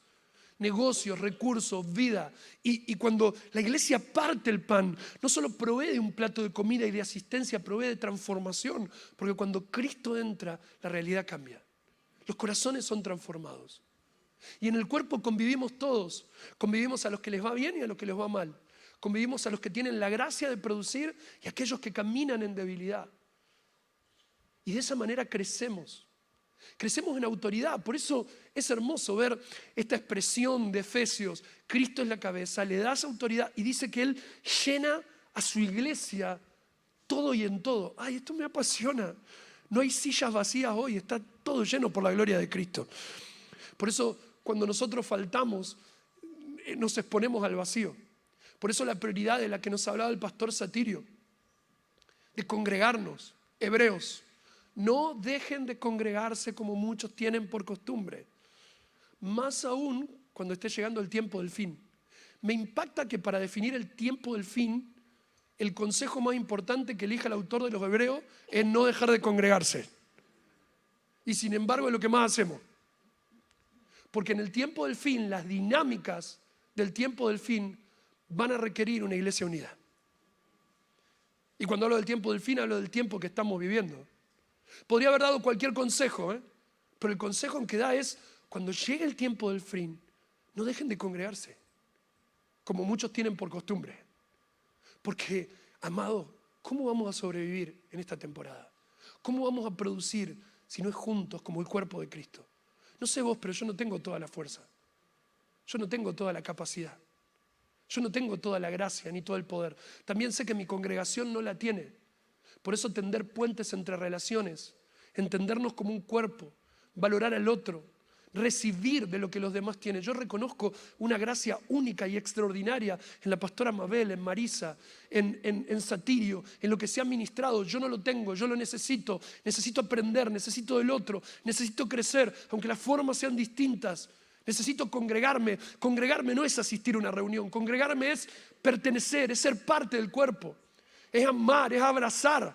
S1: Negocios, recursos, vida. Y cuando la iglesia parte el pan, no solo provee de un plato de comida y de asistencia, provee de transformación. Porque cuando Cristo entra, la realidad cambia. Los corazones son transformados. Y en el cuerpo convivimos todos. Convivimos a los que les va bien y a los que les va mal. Convivimos a los que tienen la gracia de producir y a aquellos que caminan en debilidad. Y de esa manera crecemos. Crecemos en autoridad, por eso es hermoso ver esta expresión de Efesios. Cristo es la cabeza, le das autoridad y dice que Él llena a su iglesia todo y en todo. Ay, esto me apasiona. No hay sillas vacías hoy, está todo lleno por la gloria de Cristo. Por eso cuando nosotros faltamos, nos exponemos al vacío. Por eso la prioridad de la que nos hablaba el pastor Satirio, de congregarnos, Hebreos. No dejen de congregarse como muchos tienen por costumbre. Más aún cuando esté llegando el tiempo del fin. Me impacta que para definir el tiempo del fin, el consejo más importante que elija el autor de los Hebreos es no dejar de congregarse. Y sin embargo es lo que más hacemos. Porque en el tiempo del fin, las dinámicas del tiempo del fin van a requerir una iglesia unida. Y cuando hablo del tiempo del fin, hablo del tiempo que estamos viviendo. Podría haber dado cualquier consejo, pero el consejo que da es, cuando llegue el tiempo del fin, no dejen de congregarse, como muchos tienen por costumbre. Porque, amado, ¿cómo vamos a sobrevivir en esta temporada? ¿Cómo vamos a producir si no es juntos como el cuerpo de Cristo? No sé vos, pero yo no tengo toda la fuerza. Yo no tengo toda la capacidad. Yo no tengo toda la gracia ni todo el poder. También sé que mi congregación no la tiene. Por eso tender puentes entre relaciones, entendernos como un cuerpo, valorar al otro, recibir de lo que los demás tienen. Yo reconozco una gracia única y extraordinaria en la pastora Mabel, en Marisa, en Satirio, en lo que se ha ministrado. Yo no lo tengo, yo lo necesito aprender, necesito del otro, necesito crecer, aunque las formas sean distintas. Necesito congregarme. Congregarme no es asistir a una reunión, congregarme es pertenecer, es ser parte del cuerpo. Es amar, es abrazar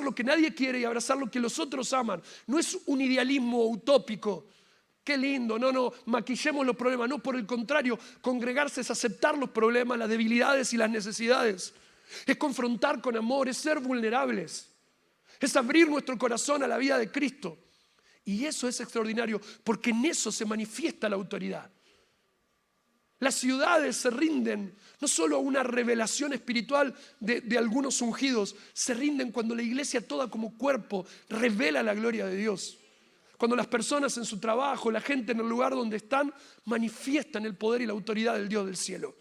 S1: lo que nadie quiere y abrazar lo que los otros aman. No es un idealismo utópico. Qué lindo, no, maquillemos los problemas. No, por el contrario, congregarse es aceptar los problemas, las debilidades y las necesidades. Es confrontar con amor, es ser vulnerables. Es abrir nuestro corazón a la vida de Cristo. Y eso es extraordinario, porque en eso se manifiesta la autoridad. Las ciudades se rinden no solo a una revelación espiritual de algunos ungidos, se rinden cuando la iglesia toda como cuerpo revela la gloria de Dios. Cuando las personas en su trabajo, la gente en el lugar donde están, manifiestan el poder y la autoridad del Dios del cielo.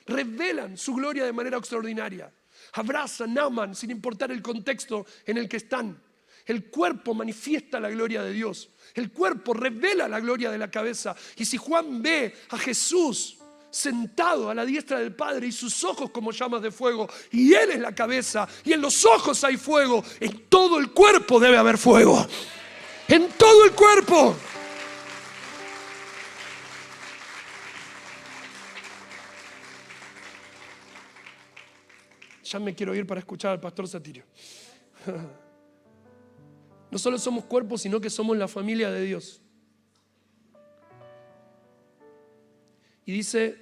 S1: Revelan su gloria de manera extraordinaria. Abrazan, aman, sin importar el contexto en el que están. El cuerpo manifiesta la gloria de Dios. El cuerpo revela la gloria de la cabeza. Y si Juan ve a Jesús sentado a la diestra del Padre y sus ojos como llamas de fuego, y Él es la cabeza, y en los ojos hay fuego, en todo el cuerpo debe haber fuego. En todo el cuerpo. Ya me quiero ir para escuchar al pastor Satirio. No solo somos cuerpo, sino que somos la familia de Dios. Y dice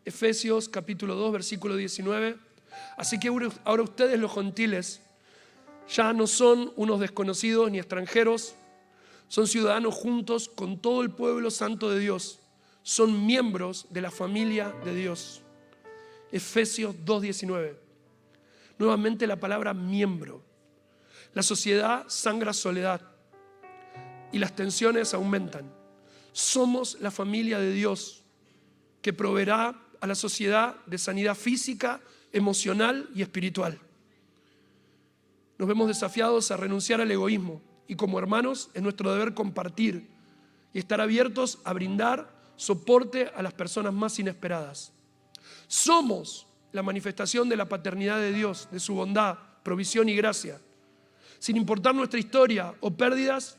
S1: Efesios capítulo 2, versículo 19. Así que ahora ustedes, los gentiles, ya no son unos desconocidos ni extranjeros, son ciudadanos juntos con todo el pueblo santo de Dios. Son miembros de la familia de Dios. Efesios 2:19. Nuevamente la palabra miembro. La sociedad sangra soledad y las tensiones aumentan. Somos la familia de Dios que proveerá a la sociedad de sanidad física, emocional y espiritual. Nos vemos desafiados a renunciar al egoísmo y como hermanos es nuestro deber compartir y estar abiertos a brindar soporte a las personas más inesperadas. Somos la manifestación de la paternidad de Dios, de su bondad, provisión y gracia. Sin importar nuestra historia o pérdidas,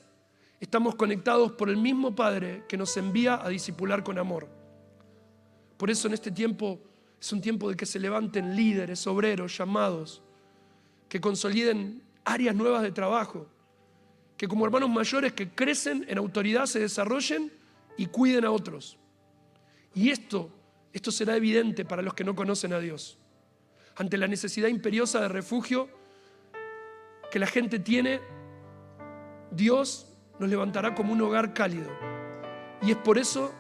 S1: estamos conectados por el mismo Padre que nos envía a discipular con amor. Por eso en este tiempo es un tiempo de que se levanten líderes, obreros, llamados, que consoliden áreas nuevas de trabajo, que como hermanos mayores que crecen en autoridad se desarrollen y cuiden a otros. Y esto será evidente para los que no conocen a Dios. Ante la necesidad imperiosa de refugio que la gente tiene, Dios nos levantará como un hogar cálido. Y es por eso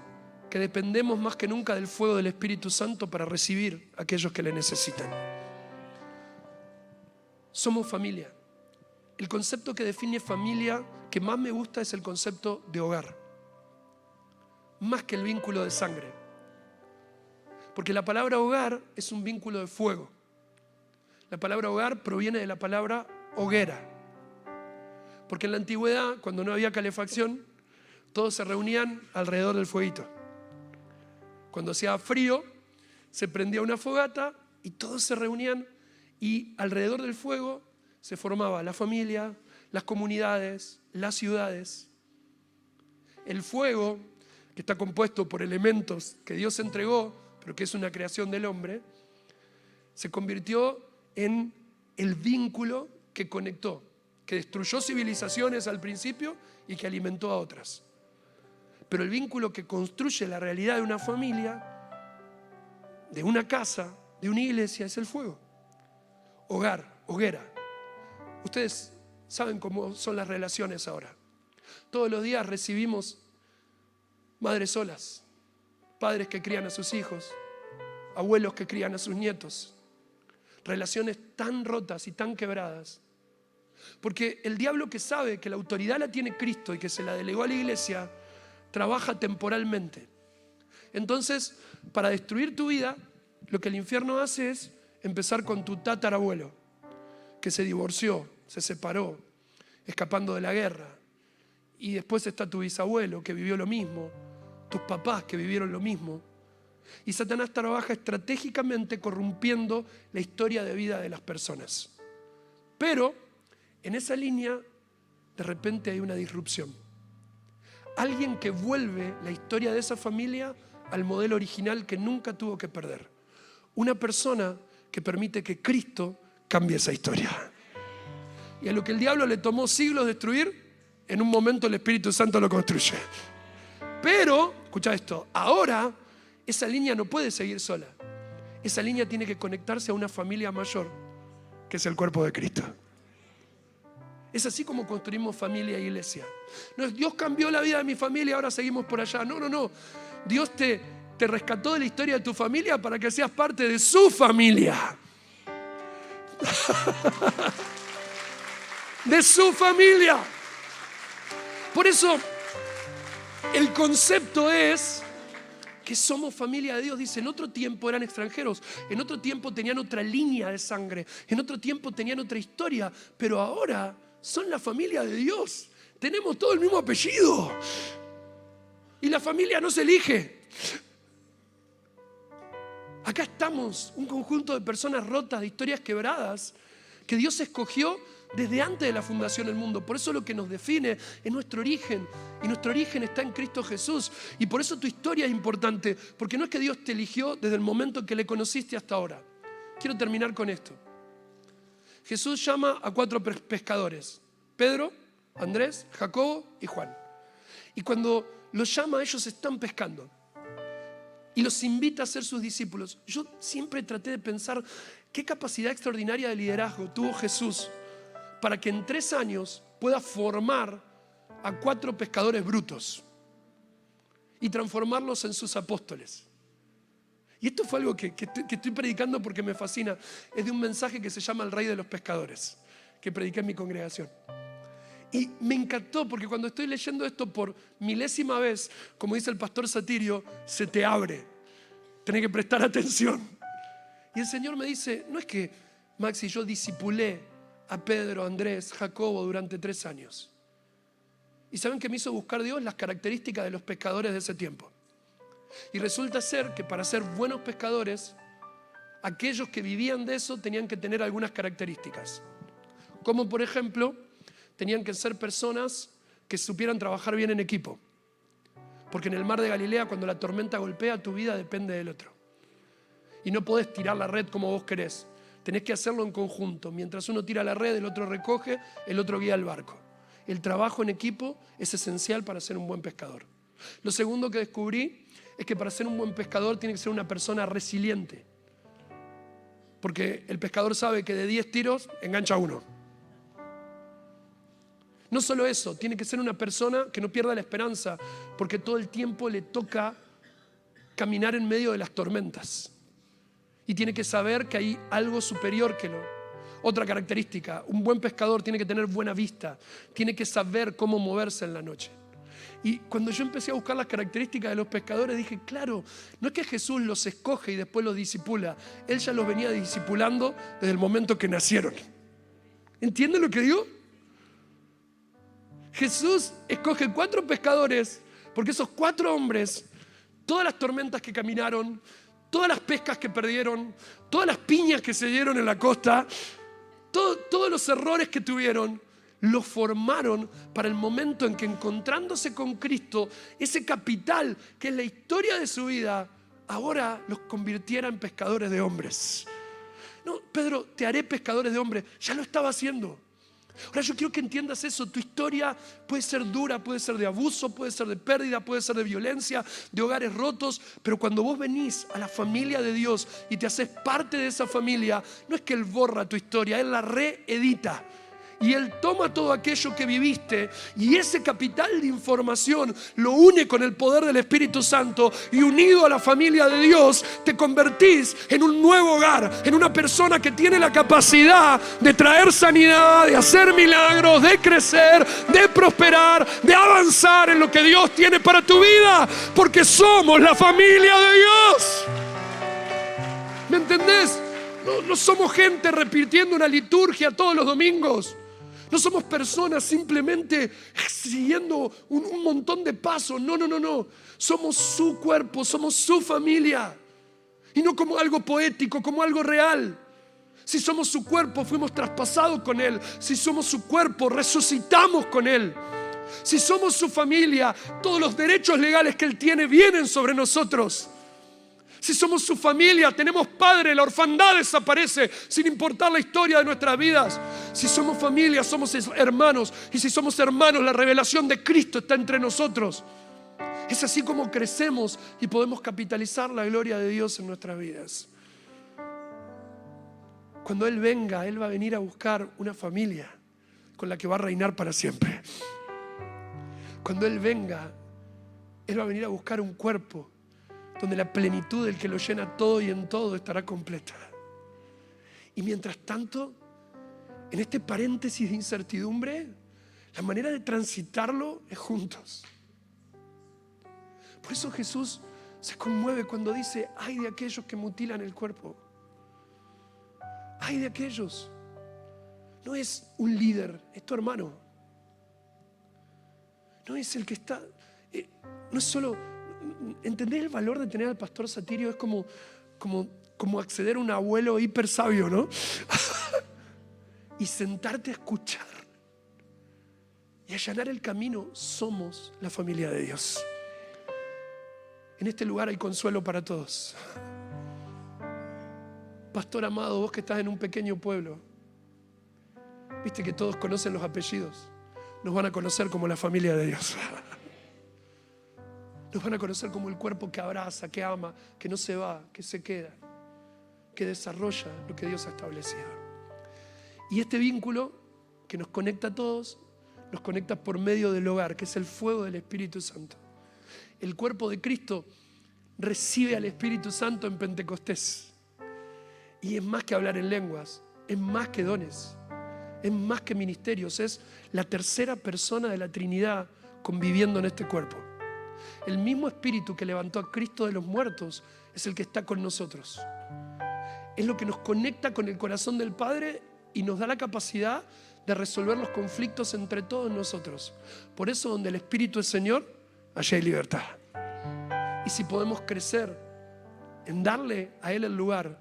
S1: que dependemos más que nunca del fuego del Espíritu Santo para recibir a aquellos que le necesitan. Somos familia. El concepto que define familia que más me gusta es el concepto de hogar, más que el vínculo de sangre. Porque la palabra hogar es un vínculo de fuego. La palabra hogar proviene de la palabra hoguera. Porque en la antigüedad, cuando no había calefacción, todos se reunían alrededor del fueguito. Cuando hacía frío, se prendía una fogata y todos se reunían y alrededor del fuego se formaba la familia, las comunidades, las ciudades. El fuego, que está compuesto por elementos que Dios entregó, pero que es una creación del hombre, se convirtió en el vínculo que conectó, que destruyó civilizaciones al principio y que alimentó a otras. Pero el vínculo que construye la realidad de una familia, de una casa, de una iglesia, es el fuego. Hogar, hoguera. Ustedes saben cómo son las relaciones ahora. Todos los días recibimos madres solas, padres que crían a sus hijos, abuelos que crían a sus nietos. Relaciones tan rotas y tan quebradas. Porque el diablo, que sabe que la autoridad la tiene Cristo y que se la delegó a la iglesia, trabaja temporalmente. Entonces, para destruir tu vida, lo que el infierno hace es empezar con tu tatarabuelo, que se divorció, se separó, escapando de la guerra. Y después está tu bisabuelo, que vivió lo mismo, tus papás, que vivieron lo mismo. Y Satanás trabaja estratégicamente corrompiendo la historia de vida de las personas. Pero en esa línea, de repente hay una disrupción. Alguien que vuelve la historia de esa familia al modelo original que nunca tuvo que perder. Una persona que permite que Cristo cambie esa historia. Y a lo que el diablo le tomó siglos destruir, en un momento el Espíritu Santo lo construye. Pero, escucha esto, ahora esa línea no puede seguir sola. Esa línea tiene que conectarse a una familia mayor, que es el cuerpo de Cristo. Es así como construimos familia e iglesia. No es Dios cambió la vida de mi familia, ahora seguimos por allá. No. Dios te rescató de la historia de tu familia para que seas parte de su familia. De su familia. Por eso, el concepto es que somos familia de Dios. Dice, en otro tiempo eran extranjeros, en otro tiempo tenían otra línea de sangre, en otro tiempo tenían otra historia, pero ahora son la familia de Dios. Tenemos todo el mismo apellido. Y la familia no se elige. Acá estamos, un conjunto de personas rotas, de historias quebradas, que Dios escogió desde antes de la fundación del mundo. Por eso lo que nos define es nuestro origen. Y nuestro origen está en Cristo Jesús. Y por eso tu historia es importante. Porque no es que Dios te eligió desde el momento en que le conociste hasta ahora. Quiero terminar con esto. Jesús llama a 4 pescadores: Pedro, Andrés, Jacobo y Juan. Y cuando los llama, ellos están pescando. Y los invita a ser sus discípulos. Yo siempre traté de pensar qué capacidad extraordinaria de liderazgo tuvo Jesús para que en 3 años pueda formar a 4 pescadores brutos y transformarlos en sus apóstoles. Y esto fue algo que estoy predicando porque me fascina. Es de un mensaje que se llama El Rey de los Pescadores, que prediqué en mi congregación. Y me encantó porque cuando estoy leyendo esto por milésima vez, como dice el pastor Satirio, se te abre. Tenés que prestar atención. Y el Señor me dice, no es que Maxi, yo discipulé a Pedro, Andrés, Jacobo durante 3 años. ¿Y saben qué me hizo buscar Dios? Las características de los pescadores de ese tiempo. Y resulta ser que para ser buenos pescadores, aquellos que vivían de eso tenían que tener algunas características. Como por ejemplo, tenían que ser personas que supieran trabajar bien en equipo. Porque en el mar de Galilea, cuando la tormenta golpea, tu vida depende del otro. Y no podés tirar la red como vos querés. Tenés que hacerlo en conjunto. Mientras uno tira la red, el otro recoge, el otro guía el barco. El trabajo en equipo es esencial para ser un buen pescador. Lo segundo que descubrí es que para ser un buen pescador tiene que ser una persona resiliente. Porque el pescador sabe que de 10 tiros engancha 1. No solo eso, tiene que ser una persona que no pierda la esperanza, porque todo el tiempo le toca caminar en medio de las tormentas. Y tiene que saber que hay algo superior que lo. Otra característica, un buen pescador tiene que tener buena vista, tiene que saber cómo moverse en la noche. Y cuando yo empecé a buscar las características de los pescadores, dije, claro, no es que Jesús los escoge y después los disipula. Él ya los venía disipulando desde el momento que nacieron. ¿Entienden lo que digo? Jesús escoge 4 pescadores porque esos 4 hombres, todas las tormentas que caminaron, todas las pescas que perdieron, todas las piñas que se dieron en la costa, todos los errores que tuvieron, los formaron para el momento en que, encontrándose con Cristo, ese capital que es la historia de su vida, ahora los convirtiera en pescadores de hombres. No, Pedro, te haré pescadores de hombres. Ya lo estaba haciendo. Ahora yo quiero que entiendas eso. Tu historia puede ser dura, puede ser de abuso, puede ser de pérdida, puede ser de violencia, de hogares rotos. Pero cuando vos venís a la familia de Dios y te haces parte de esa familia, no es que Él borra tu historia, Él la reedita. Y Él toma todo aquello que viviste y ese capital de información lo une con el poder del Espíritu Santo, y unido a la familia de Dios te convertís en un nuevo hogar, en una persona que tiene la capacidad de traer sanidad, de hacer milagros, de crecer, de prosperar, de avanzar en lo que Dios tiene para tu vida, porque somos la familia de Dios. ¿Me entendés? No somos gente repitiendo una liturgia todos los domingos. No somos personas simplemente siguiendo un montón de pasos. No. Somos su cuerpo, somos su familia. Y no como algo poético, como algo real. Si somos su cuerpo, fuimos traspasados con Él. Si somos su cuerpo, resucitamos con Él. Si somos su familia, todos los derechos legales que Él tiene vienen sobre nosotros. Si somos su familia, tenemos padre, la orfandad desaparece sin importar la historia de nuestras vidas. Si somos familia, somos hermanos. Y si somos hermanos, la revelación de Cristo está entre nosotros. Es así como crecemos y podemos capitalizar la gloria de Dios en nuestras vidas. Cuando Él venga, Él va a venir a buscar una familia con la que va a reinar para siempre. Cuando Él venga, Él va a venir a buscar un cuerpo donde la plenitud del que lo llena todo y en todo estará completa. Y mientras tanto, en este paréntesis de incertidumbre, la manera de transitarlo es juntos. Por eso Jesús se conmueve cuando dice: ay de aquellos que mutilan el cuerpo. Ay de aquellos. no es un líder, es tu hermano. No es el que está, no es solo, ¿entendés el valor de tener al pastor Satirio? Es como acceder a un abuelo hiper sabio, ¿no? Y sentarte a escuchar y allanar el camino. Somos la familia de Dios. En este lugar hay consuelo para todos. Pastor amado, vos que estás en un pequeño pueblo, viste que todos conocen los apellidos. Nos van a conocer como la familia de Dios. Nos van a conocer como el cuerpo que abraza, que ama, que no se va, que se queda, que desarrolla lo que Dios ha establecido. Y este vínculo que nos conecta a todos, nos conecta por medio del hogar, que es el fuego del Espíritu Santo. El cuerpo de Cristo recibe al Espíritu Santo en Pentecostés. Y es más que hablar en lenguas, es más que dones, es más que ministerios, es la tercera persona de la Trinidad conviviendo en este cuerpo. El mismo Espíritu que levantó a Cristo de los muertos es el que está con nosotros. Es lo que nos conecta con el corazón del Padre y nos da la capacidad de resolver los conflictos entre todos nosotros. Por eso, donde el Espíritu es Señor, allá hay libertad. Y si podemos crecer en darle a Él el lugar,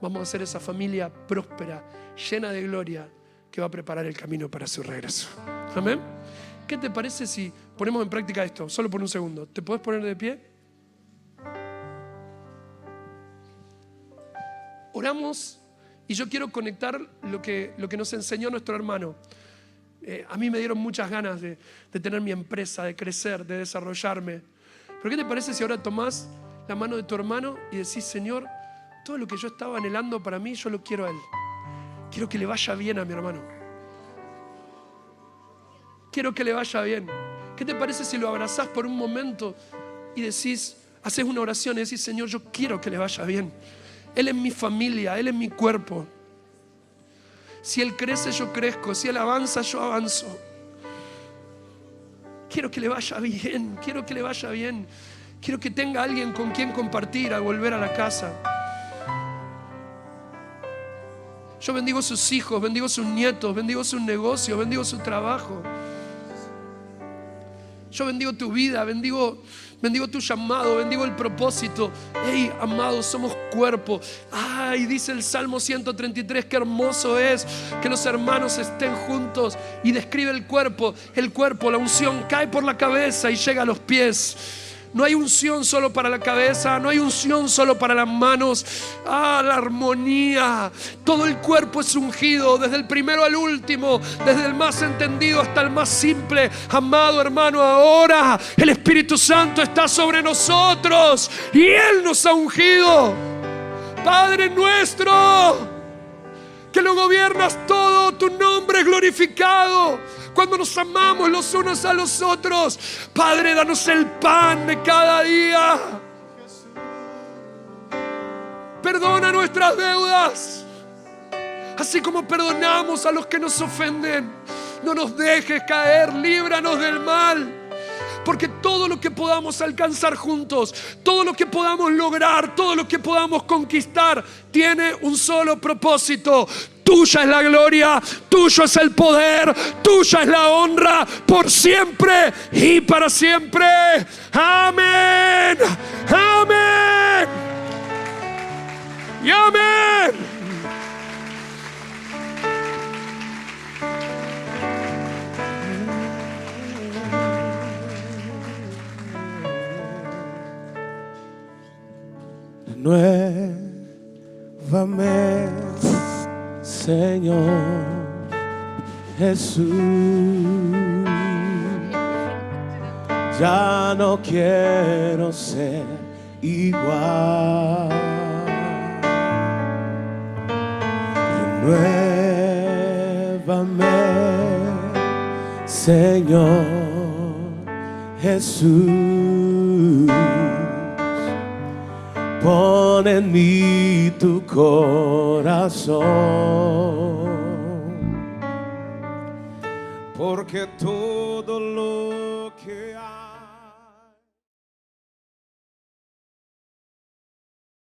S1: vamos a ser esa familia próspera, llena de gloria, que va a preparar el camino para su regreso. Amén. ¿Qué te parece si ponemos en práctica esto? Solo por un segundo. ¿Te podés poner de pie? Oramos y yo quiero conectar lo que nos enseñó nuestro hermano. A mí me dieron muchas ganas de tener mi empresa, de crecer, de desarrollarme. Pero ¿qué te parece si ahora tomás la mano de tu hermano y decís: Señor, todo lo que yo estaba anhelando para mí, yo lo quiero a él. Quiero que le vaya bien a mi hermano. Quiero que le vaya bien. ¿Qué te parece si lo abrazás por un momento y decís, haces una oración y decís: Señor, yo quiero que le vaya bien. Él es mi familia, Él es mi cuerpo. Si Él crece, yo crezco. Si Él avanza, yo avanzo. Quiero que le vaya bien, quiero que le vaya bien. Quiero que tenga alguien con quien compartir al volver a la casa. Yo bendigo sus hijos, bendigo sus nietos, bendigo sus negocios, bendigo su trabajo. Yo bendigo tu vida, bendigo tu llamado, bendigo el propósito. Hey, amados, somos cuerpo. Ay, dice el Salmo 133, qué hermoso es que los hermanos estén juntos. Y describe el cuerpo, la unción cae por la cabeza y llega a los pies. No hay unción solo para la cabeza, no hay unción solo para las manos. La armonía. Todo el cuerpo es ungido, desde el primero al último, desde el más entendido hasta el más simple. Amado hermano, ahora el Espíritu Santo está sobre nosotros y Él nos ha ungido. Padre nuestro, que lo gobiernas todo, tu nombre es glorificado. Cuando nos amamos los unos a los otros, Padre, danos el pan de cada día. Perdona nuestras deudas, así como perdonamos a los que nos ofenden. No nos dejes caer, líbranos del mal. Porque todo lo que podamos alcanzar juntos, todo lo que podamos lograr, todo lo que podamos conquistar, tiene un solo propósito. Tuya es la gloria, tuyo es el poder, tuya es la honra, por siempre y para siempre. Amén, amén y amén.
S2: Nuevamente, Señor Jesús, ya no quiero ser igual. Renuévame, Señor Jesús. Pon en mí tu corazón, porque todo lo que